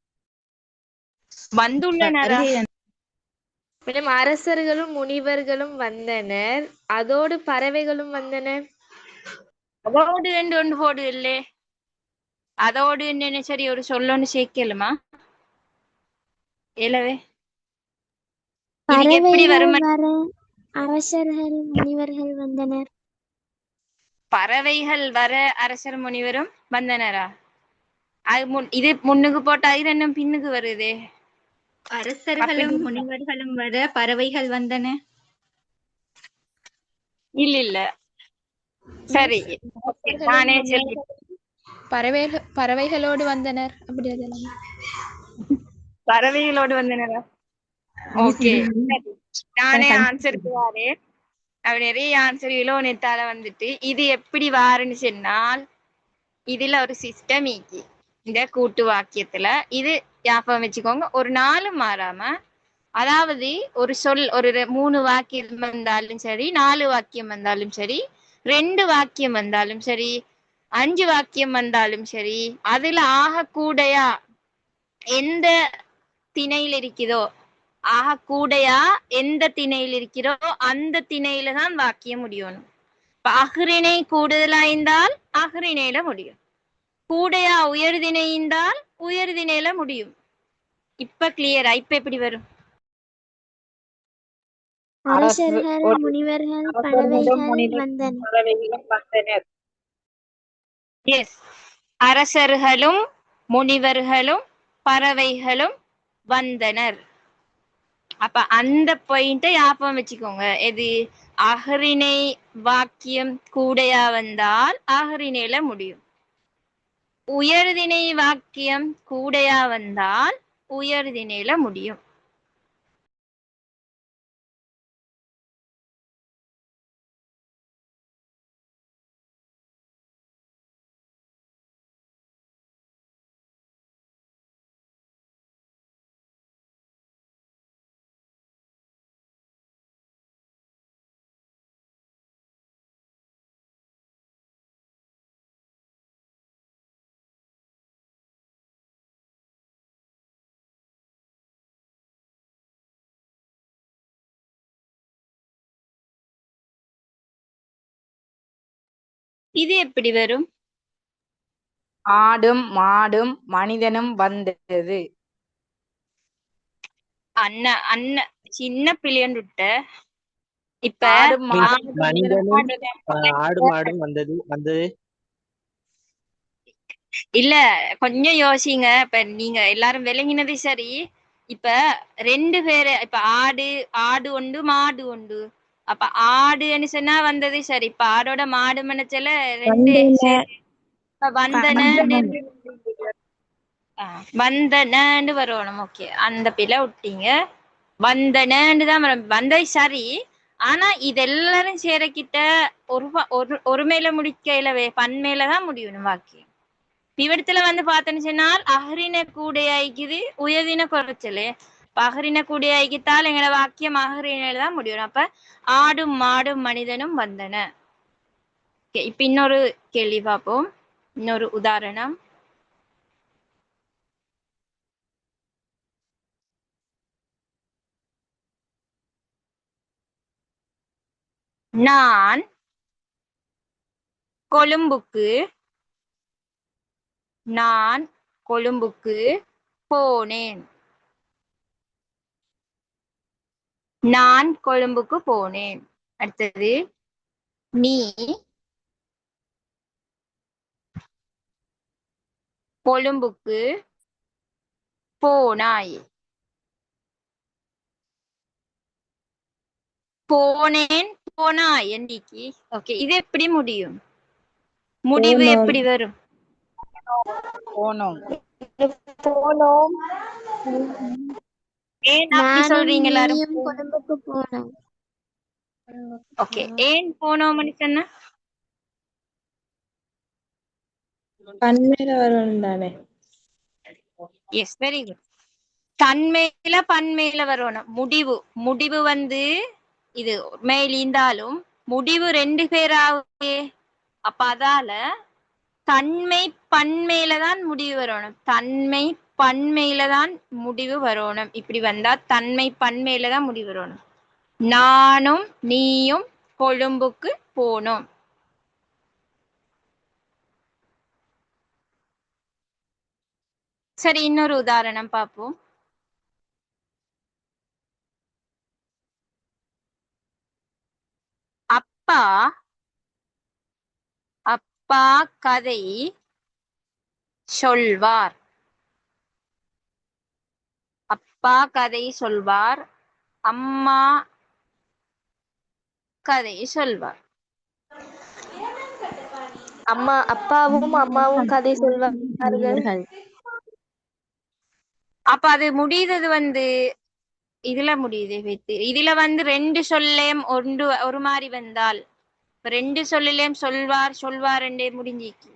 வந்துள்ளனரா? மேடம் அரசர்களும் முனிவர்களும் வந்தனர், அதோடு பறவைகளும் வந்தன. அதோடு ரெண்டு ஒன்று போடு இல்லே. அதோடு என்ன சரி ஒரு சொல்லொன்னு சேர்க்கலுமா? இல்லவே இதுக்கு எப்படி வரும்? அரசர்கள் முனிவர்கள் வந்தனர். பறவைகள் வர அரசர் முனிவரும் வந்தனரா? அது இது முன்னுக்கு போட்டா இது ரெண்டும் பின்னுக்கு வருதே. அரசர்களும் முனிவர்களும் வர பறவைகள் வந்தன. இல்ல இல்ல, சரி நானே சொல்லி பறவைகளோடு வந்தனர் அப்படி பறவைகளோடு வந்தனரா? ஓகே, நானே ஆன்சருக்கு வாரேன். அப்படி நிறைய ஆன்சர் இலோனத்தால வந்துட்டு இது எப்படி வாருன்னு சொன்னால், இதுல ஒரு சிஸ்டம் ஈக்கி இந்த கூட்டு வாக்கியத்துல. இது ஞாபகம் வச்சுக்கோங்க, ஒரு நாளும் மாறாம. அதாவது ஒரு சொல் ஒரு 3 வாக்கியம் வந்தாலும் சரி, 4 வாக்கியம் வந்தாலும் சரி, 2 வாக்கியம் வந்தாலும் சரி, 5 வாக்கியம் வந்தாலும் சரி, அதுல ஆக கூடையா எந்த திணையில் இருக்குதோ, ஆக கூடையா எந்த திணையில் இருக்கிறோ அந்த திணையில தான் வாக்கியம் முடியணும். அஃறிணை கூடுதலாய்ந்தால் அஃறிணையில முடியும். கூடையா உயர்திணைந்தால் உயர்திணையில முடியும். இப்ப கிளியரா? இப்ப எப்படி வரும்? அரசர்கள் முனிவர்கள் பறவைகள் வந்தனர். எஸ், அரசர்களும் முனிவர்களும் பறவைகளும் வந்தனர். அப்ப அந்த பாயிண்ட ஞாபகம் வச்சுக்கோங்க. எது அஃறிணை வாக்கியம் கூடையா வந்தால் அஃறிணையில முடியும். உயர்திணை வாக்கியம் கூடையா வந்தால் உயர்திணையில முடியும். இது எப்படி வரும்? ஆடும் மாடும் மனிதனும் வந்தது. அண்ணன் அண்ணன் சின்ன பிள்ளையன் விட்ட. இப்ப ஆடும் மனிதனும் ஆடு மாடும் வந்தது. இல்ல, கொஞ்சம் யோசிங்க. இப்ப நீங்க எல்லாரும் விளங்கினது சரி. இப்ப 2 பேரு, இப்ப ஆடு உண்டு மாடு உண்டு. அப்ப ஆடுன்னு சொன்னா வந்தது சரி. இப்ப ஆடோட மாடு மனச்சல 2 சரி. இப்ப வந்தனன்னு வரணும். ஓகே, அந்த பிள்ளை விட்டீங்க. வந்தனன்னு தான் வரும். வந்தது சரி. ஆனா இது எல்லாரும் சேரக்கிட்ட ஒரு மேல முடிக்கையிலவே பன்மேலதான் முடியணும் வாக்கியம். இவ்விடத்துல வந்து பார்த்தேன்னு சொன்னால் அஹ்ரின கூடையாய்க்குது, உயர்தின குறைச்சலு. அஹ்ரின கூடையாய்க்கித்தால் எங்களோட வாக்கியம் அஹ்ரினில தான் முடியும். அப்ப ஆடும் மாடும் மனிதனும் வந்தன. இப்ப இன்னொரு கேள்வி பார்ப்போம். இன்னொரு உதாரணம். நான் கொழும்புக்கு போனேன். நான் கொழும்புக்கு போனேன். அடுத்தது, நீ கொழும்புக்கு போனாய். போனேன் போனாய் என்றிக்கு. ஓகே, இது எப்படி முடியும்? முடிவு எப்படி வரும்? போனோம். போனோம். ஏன் அப்படி நானும் சொல்றீங்க எல்லாரும்? நீயும் கொழும்புக்கு போனோம். ஓகே, ஏன் போனோம்னு சொன்ன? பன்மேல வரணும் தானே. Yes, very good. தன்மையில பன்மையில வரணும். முடிவு முடிவு வந்து இது மேல் இருந்தாலும் முடிவு ரெண்டு பேராவே. அப்ப அதால தன்மை பன்மையில தான் முடிவு வரணும். தன்மை பன்மையில தான் முடிவு வரணும். இப்படி வந்தா தன்மை பன்மையில தான் முடிவு வரணும். நானும் நீயும் கொழும்புக்கு போனோம். சரி, இன்னொரு உதாரணம் பார்ப்போம். அப்பா அப்பா கதை சொல்வார். அப்பா கதை சொல்வார். அம்மா கதை சொல்வார். அப்பாவும் அம்மாவும் கதை சொல்வார்கள். முனிவர்கள். அப்ப அது முடியுது வந்து இதுல முடியுது வைத்து. இதுல வந்து ரெண்டு சொல்லையும் ஒரு மாதிரி வந்தால் ரெண்டு சொல்லிலையும் சொல்வார் சொல்வார் ரெண்டே முடிஞ்சிக்கு.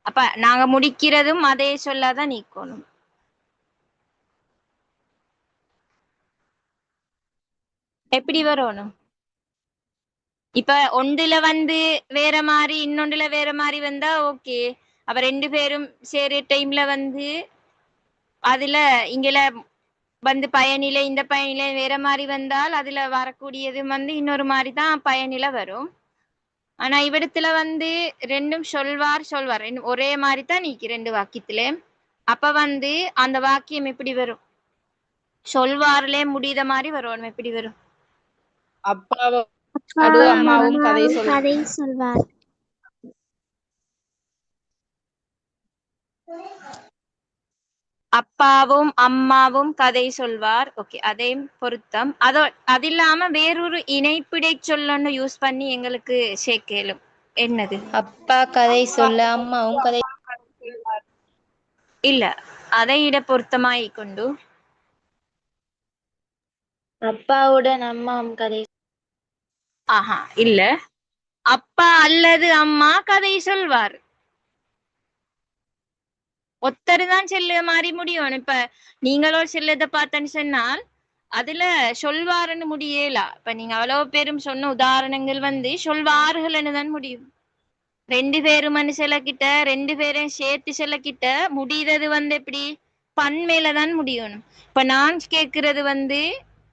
அப்ப நாங்க முடிக்கிறதும் அதே சொல்லாதான் நீக்கணும். எப்படி வரணும்? இப்ப ஒன்றுல வந்து வேற மாதிரி இன்னொன்றுல வேற மாதிரி வந்தா ஓகே. அப்ப ரெண்டு பேரும் சேர டைம்ல வந்து அதுல இங்கல வந்து பயனில இந்த பயனில வேற மாதிரி வந்தால் அதுல வரக்கூடியது வந்து இன்னொரு மாதிரி தான் பயனில வரும். ஆனா இவ்விடத்துல வந்து ரெண்டும் சொல்வார் சொல்வார் ஒரே மாதிரி தான் நீக்கி ரெண்டு வாக்கியத்துல. அப்ப வந்து அந்த வாக்கியம் எப்படி வரும்? சொல்வார்லே முடித மாதிரி வரும். எப்படி வரும்? அப்பாவும் அப்பாவும் அம்மாவும் கதை அம்மாவும் கதை சொல்வார். அப்பாவும் அம்மாவும் கதை சொல்வார். ஓகே, அதே பொருத்தம். அது இல்லாம வேறொரு இணைப்பிடை சொல்லன்னு யூஸ் பண்ணி எங்களுக்கு சேர்க்கலும். என்னது? அப்பா கதை சொல்ல அம்மாவும் கதை இல்ல, அதை இட பொருத்தமாய் கொண்டு அப்பாவுடன் அம்மாவும் கதை. ஆஹா இல்ல, அப்பா அல்லது அம்மா கதை சொல்வார். ஒத்தரு தான் செல்ல மாதிரி முடியும். இப்ப நீங்களோ செல்லதை பார்த்தேன்னு சொன்னால் அதுல சொல்வாருன்னு முடியலா. இப்ப நீங்க அவ்வளவு பேரும் சொன்ன உதாரணங்கள் வந்து சொல்வார்கள்னு தான் முடியும். ரெண்டு பேரும் செல்லக்கிட்ட ரெண்டு பேரையும் சேர்த்து செல்லக்கிட்ட முடிகிறது வந்து எப்படி பன்மேல தான் முடியணும். இப்ப நான் கேட்கிறது வந்து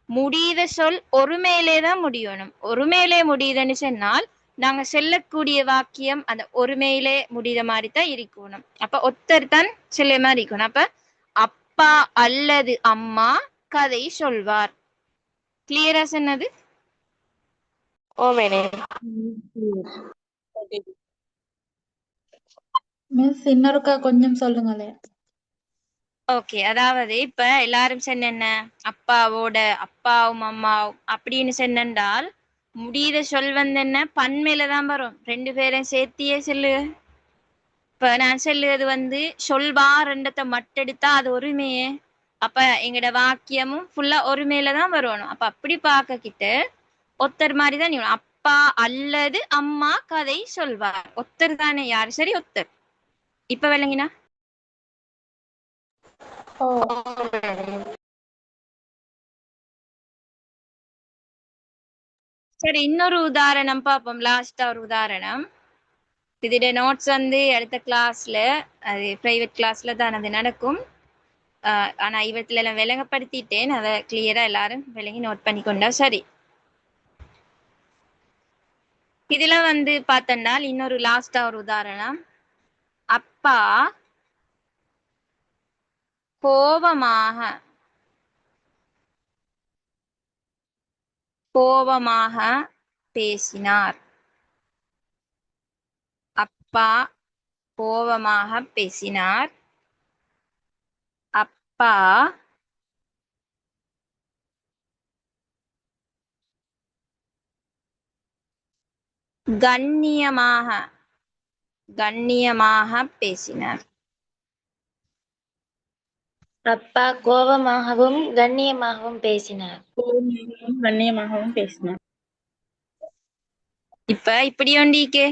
முடியுத சொல் ஒரு மேலே தான் முடியணும். ஒரு மேலே முடியுதுன்னு சொன்னால் நாங்க செல்லக்கூடிய வாக்கியம் அந்த ஒரு மேலே முடித மாதிரி தான் இருக்கணும். அப்ப ஒத்தர் தான் செல்ல மாதிரி இருக்கணும். அப்ப அப்பா அல்லது அம்மா கதை சொல்வார். கிளியரா சொன்னது? ஓமேனே. மிஸ் இன்னொருக்கா கொஞ்சம் சொல்லுங்களேன். ஓகே, அதாவது இப்ப எல்லாரும் சொன்ன அப்பாவோட அப்பாவும் அம்மாவும் அப்படின்னு சொன்னால் முடியுத சொல் வந்து என்ன பன்மையில தான் வரும். ரெண்டு பேரையும் சேர்த்தியே சொல்லு. இப்ப நான் சொல்லுறது வந்து சொல்வார் ரெண்டத்தை மட்டெடுத்தா அது ஒருமையே. அப்ப எங்கட வாக்கியமும் ஃபுல்லா ஒருமையில தான் வரணும். அப்ப அப்படி பார்க்க கிட்ட ஒத்தர் மாதிரி தான் நீ அப்பா அல்லது அம்மா கதை சொல்வார். ஒத்தர் தானே, யாரு சரி ஒத்தர். இப்ப விளங்கினா? சரி, இன்னொரு உதாரணம் பார்ப்போம். லாஸ்டா ஒரு உதாரணம். இதோட நோட்ஸ் வந்து அடுத்த கிளாஸ்ல, அது பிரைவேட் கிளாஸ்ல தான் அது நடக்கும். ஆனா இவத்துல எல்லாம் விளங்கப்படுத்திட்டேன். அதை கிளியரா எல்லாரும் விளங்கி நோட் பண்ணி கொண்டா சரி. இதுல வந்து பார்த்தனால் இன்னொரு லாஸ்டா ஒரு உதாரணம். அப்பா கோபமாக பேசினார். அப்பா கோபமாக பேசினார். அப்பா கண்ணியமாக கண்ணியமாக பேசினார். அப்பா கோபமாகவும் கண்ணியமாகவும் பேசினார். கண்ணியமாகவும் பேசினார். இப்ப இப்படி ஒண்டிக்கே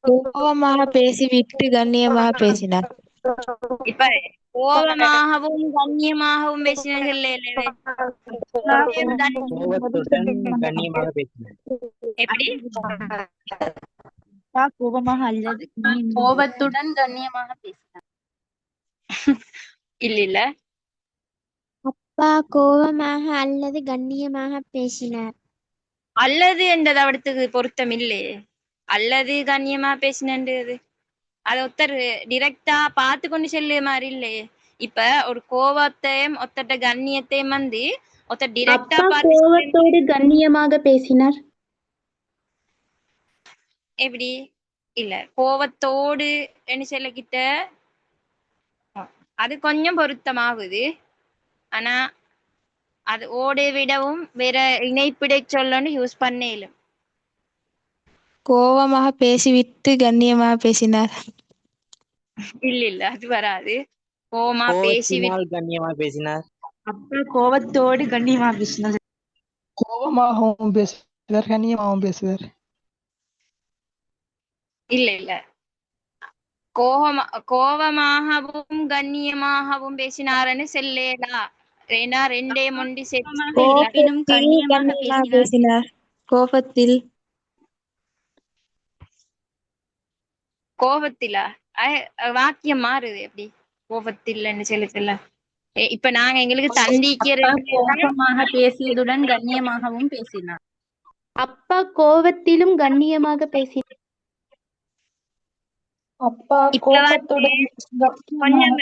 கோபமாக பேசிவிட்டு கண்ணியமாக பேசினார். இப்ப கோபமாகவும் கண்ணியமாகவும் பேசினீர்கள் கோபத்துடன் கண்ணியமாக பேசினார். எப்படி அப்பா கோபமாக அல்லது கோபத்துடன் கண்ணியமாக பேசினார். இல்ல அப்பா கோபமாக அல்லது கண்ணியமாக பேசினார். அல்லது என்றது அவடத்துக்கு பொருத்தம் இல்லையே. அல்லது கண்ணியமா பேசினது அது ஒருத்தர் டிரெக்டா பார்த்து கொண்டு செல்லுற மாதிரி இல்லையே. இப்ப ஒரு கோபத்தையும் ஒருத்தட்ட கண்ணியத்தையும் வந்து ஒருத்தர் டிரெக்டா பார்த்து கோபத்தோடு கண்ணியமாக பேசினார். எப்படி இல்ல கோபத்தோடு என்ன செல்லக்கிட்ட அது கொஞ்சம் பொருத்தமாகுது. ஆனா அது ஓடை விடவும் வேற இணைப்பிடை சொல்லன்னு யூஸ் பண்ணேலும். கோபமாக பேசிவிட்டு கண்ணியமாக பேசினார். இல்ல அது வராது. கோமா பேசி கோபத்தினால் கண்ணியமாக பேசினார். அப்பா கோபத்தோடு கண்ணியமாக பேசினார். கோபமாகவும் பேசுவார் கண்ணியமாகவும் பேசுவார். இல்ல கோபமாகவும் கண்ணியமாகவும் பேசினாருன்னு செல்லேடா. ஏன்னா ரெண்டே மொண்டி சேர்த்து இருப்பினும் கண்ணியமாக பேசினார். கோபத்தில் கோபத்திலா வாக்கியம் மாறுது எப்படி கோபத்தில்ன்னு சொல்ல இப்ப நாங்க எங்களுக்கு தந்திக்கிற கோபமாக பேசியதுடன் கண்ணியமாகவும் பேசினார். அப்பா கோபத்திலும் கண்ணியமாக பேசினார். அப்பா இப்ப கோபத்துடன் கொஞ்சம்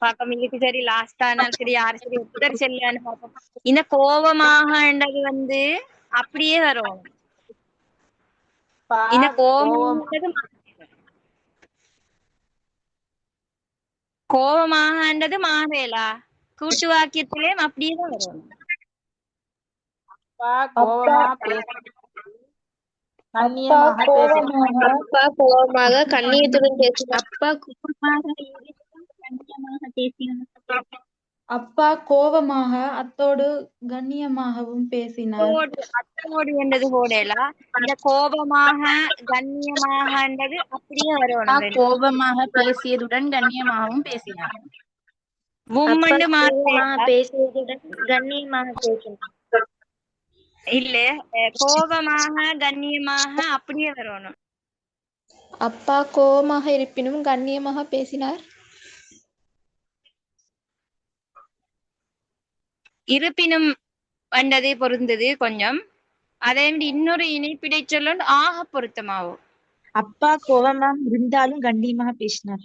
பாப்போம். இன்னைக்கு சரி லாஸ்டா நாள் சரி யாரு சரி ஒருத்தர் செல்லான்னு பாப்போம். இந்த கோபமாகன்றது வந்து அப்படியே வரும். இந்த கோபமாகன்றது மாறேலா கூட்டு வாக்கியத்திலேயும் அப்படியே தான் வரும். அப்பா கோபமாக கண்ணியத்துடன் பேசினார். அப்பா கோபமாக கண்ணியமாக பேசினார். அப்பா கோபமாக அத்தோடு கண்ணியமாகவும் பேசினார். அத்தோடு என்றது போடலா. இந்த கோபமாக கண்ணியமாகன்றது அப்படியே வரும். கோபமாக பேசியதுடன் கண்ணியமாகவும் பேசினார். உம்மண்டு பேசியதுடன் கண்ணியமாக பேசினார். இல்ல கோபமாக கண்ணியமாக அப்படியே வரணும். அப்பா கோபமாக இருப்பினும் கண்ணியமாக பேசினார். இருப்பினும் வந்தது பொருந்தது கொஞ்சம். அதே இன்னொரு இணைப்பிடை சொல்ல ஆக பொருத்தமாகும். அப்பா கோபமாக இருந்தாலும் கண்ணியமாக பேசினார்.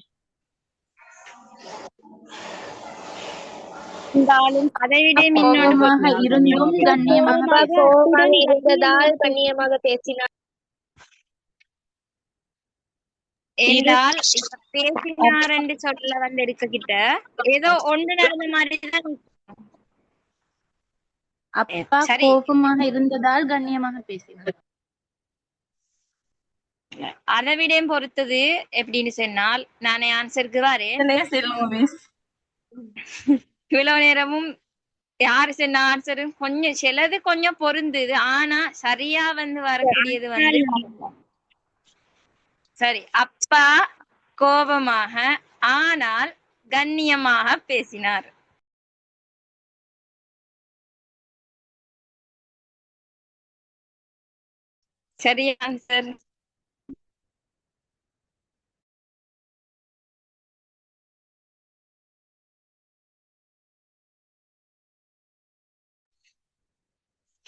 இருந்தாலும் அதை விட கோபமாக இருந்தும் கண்ணியமாக இருந்ததால் கண்ணியமாக பேசினார். என்றால் பேசினார் என்று சொல்ல வந்து எடுக்கிட்ட ஏதோ ஒன்று நடந்த மாதிரிதான். அப்பா கோபமாக இருந்ததால் கண்ணியமாக பேசினார். அதை விட பொறுத்தது எப்படின்னு சொன்னால் நானே ஆன்சருக்கு வரேன். இவ்வளவு நேரமும் யாரு சொன்ன ஆன்சரும் கொஞ்சம் சிலது கொஞ்சம் பொருந்தது. ஆனா சரியா வந்து வரக்கூடியது வந்து சரி. அப்பா கோபமாக ஆனால் கண்ணியமாக பேசினார். சரி ஆன்சர்.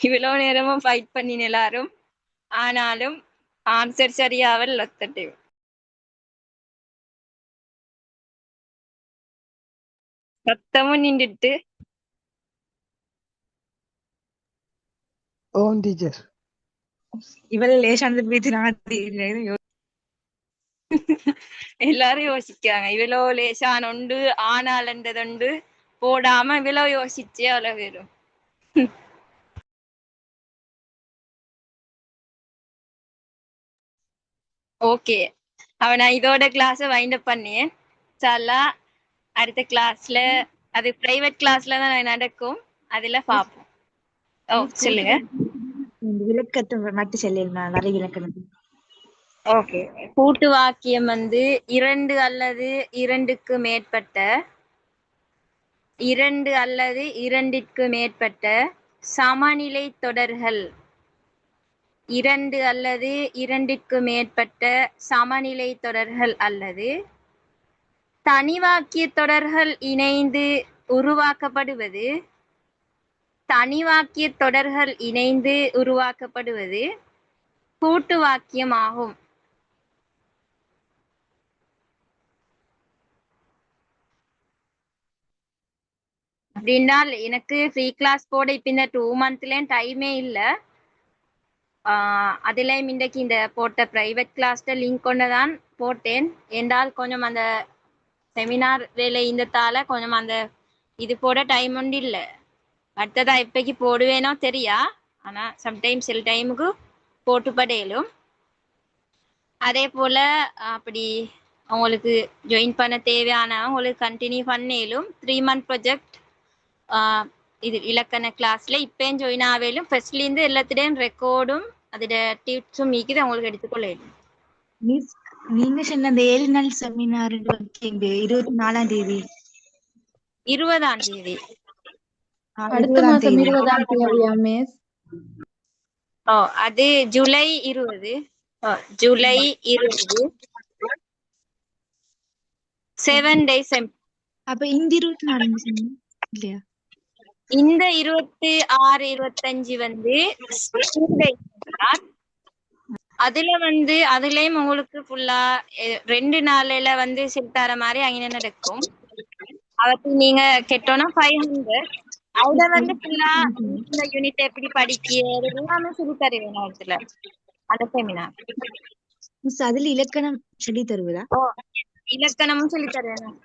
இவ்வளவு நேரமும் ஃபைட் பண்ணின எல்லாரும். ஆனாலும் ஆன்சர் சரியாவல் ஒத்தட்டு. சத்தமும் நின்றுட்டு ஓம் டீச்சர் இவள் லேசானது பேசினா எல்லாரும் யோசிக்காங்க. இவ்வளோ லேசான உண்டு ஆனாலன்றதுண்டு போடாம இவ்வளோ யோசிச்சே அவ்வளவு வரும். ஓகே, நான் இதோட கிளாஸை வைண்ட் அப் பண்ணேன். சாலா அடுத்த கிளாஸ்ல, அது பிரைவேட் கிளாஸ்ல தான் நடக்கும், அதுல பாப்போம். ஓ சொல்லுங்க. இந்த விளக்கத்தை மட்டும் சொல்லலுமா? வரை இலக்கணம். ஓகே, கூட்டு வாக்கியம் வந்து இரண்டு அல்லது இரண்டுக்கு மேற்பட்ட, இரண்டு அல்லது இரண்டிற்கு மேற்பட்ட சமநிலை தொடர்கள், இரண்டு அல்லது இரண்டிற்கு மேற்பட்ட சமநிலை தொடர்கள் அல்லது தனிவாக்கிய தொடர்கள் இணைந்து உருவாக்கப்படுவது, தனிவாக்கிய தொடர்கள் இணைந்து உருவாக்கப்படுவது கூட்டு வாக்கியமாகும். அப்படின்னால் எனக்கு ஃப்ரீ கிளாஸ் போட இப்ப இந்த 2 monthலயும் டைமே இல்லை. அதுலயும் இன்றைக்கு இந்த போட்ட பிரைவேட் கிளாஸ்ல லிங்க் கொண்டுதான் போட்டேன். என்றால் கொஞ்சம் அந்த செமினார் வேலை இந்த கொஞ்சம் அந்த இது போட டைம் ஒன்று இல்லை. அடுத்ததா இப்பைக்கு போடுவேனோ தெரியா, ஆனா சம்டைம்ஸ் சில டைமுக்கு போட்டு படையலும். அதே போல அப்படி அவங்களுக்கு ஜாயின் பண்ண தேவையான உங்களுக்கு கண்டினியூ பண்ணேலும் 3 month ப்ராஜெக்ட் இது இலக்கண கிளாஸ்ல இப்பயும் ஜாயின் ஆவேலும். ஃபர்ஸ்ட்ல இருந்து எல்லாத்திடையும் ரெக்கார்டும் அதோட டிப்ஸும் மீக்குது அவங்களுக்கு எடுத்துக்கொள்ளலும். மிஸ், நீங்க சொன்ன அந்த 7 நாள் செமினார் வந்து 24ஆம் தேதி 20ஆம் தேதி அடுத்த 20ஆம் மாசம் தேதி 20ஆம் தேதியா மிஸ்? அது ஜூலை 20. ஜூலை 20 7 days. அப்ப இந்த 24 சொன்னீங்க இல்லையா? இந்த 26 25 வந்து அதுல வந்து அதுலயும் உங்களுக்கு ஃபுல்லா 2 நாளையில வந்து சித்தார மாதிரி அங்கே நடக்கும். அவருக்கு நீங்க கெட்டோன்னா 500. அதுல வந்து ஃபுல்லா இந்த யூனிட் எப்படி படிக்கிறது எல்லாமே சொல்லி தருவேன் இடத்துல அந்த செமினார். மிஸ், அதுல இலக்கணம் சொல்லி தருவதா? இலக்கணமும் சொல்லி தருவேன்.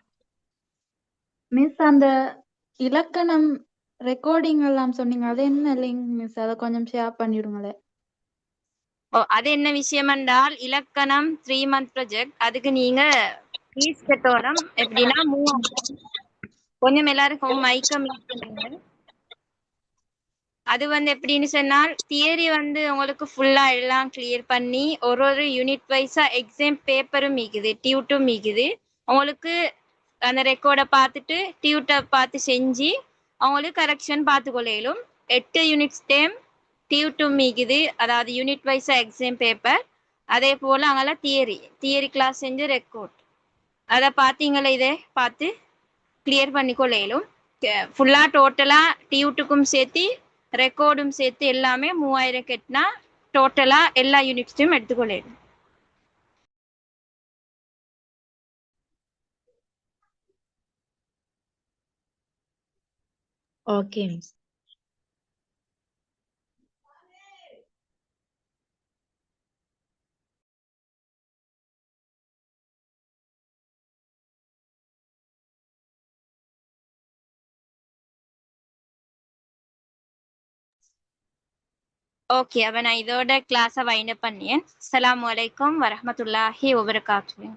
மிஸ், அந்த இலக்கணம் ரெக்கார்டிங் எல்லாம் சொன்னீங்க, அது என்ன லிங்க் மிஸ்? அதை கொஞ்சம் ஷேர் பண்ணிடுங்களேன். அது என்ன விஷயம் என்றால் இலக்கணம் 3 month ப்ராஜெக்ட். அதுக்கு நீங்க ஃபீஸ் கட்டணும். எப்படின்னா 3000. கொஞ்சம் எல்லாரும் மைக்கம் பண்ணுங்க. அது வந்து எப்படின்னு சொன்னால் தியரி வந்து உங்களுக்கு ஃபுல்லா எல்லாம் கிளியர் பண்ணி ஒரு யூனிட் வைஸா எக்ஸாம் பேப்பரும் மீக்குது, டியூட்டும் மீக்குது. உங்களுக்கு அந்த ரெக்கார்டை பார்த்துட்டு டியூட்டை பார்த்து செஞ்சு அவங்களுக்கு கரெக்ஷன் பார்த்துக்கொள்ளையிலும். 8 யூனிட்ஸ் டைம் டியூட்டும் மீக்குது, அதாவது யூனிட் வைஸா எக்ஸாம் பேப்பர். அதே போல அங்கெல்லாம் தியரி கிளாஸ் செஞ்சு ரெக்கார்ட் அதை பார்த்தீங்களா, இதை பார்த்து கிளியர் பண்ணிக்கொள்ளையிலும். ஃபுல்லா டோட்டலா டியூட்டுக்கும் சேர்த்து ரெக்கார்டும் சேர்த்து எல்லாமே 3000 கட்டினா டோட்டலா எல்லா யூனிட்ஸையும் எடுத்துக்கொள்ளிடும். Okay miss. ஓகே, அப்ப நான் இதோட கிளாஸை வைண்ட் அப் பண்ணேன். அஸ்ஸலாமு அலைக்கும் வரஹ்மத்துல்லாஹி வபரகாத்துஹு.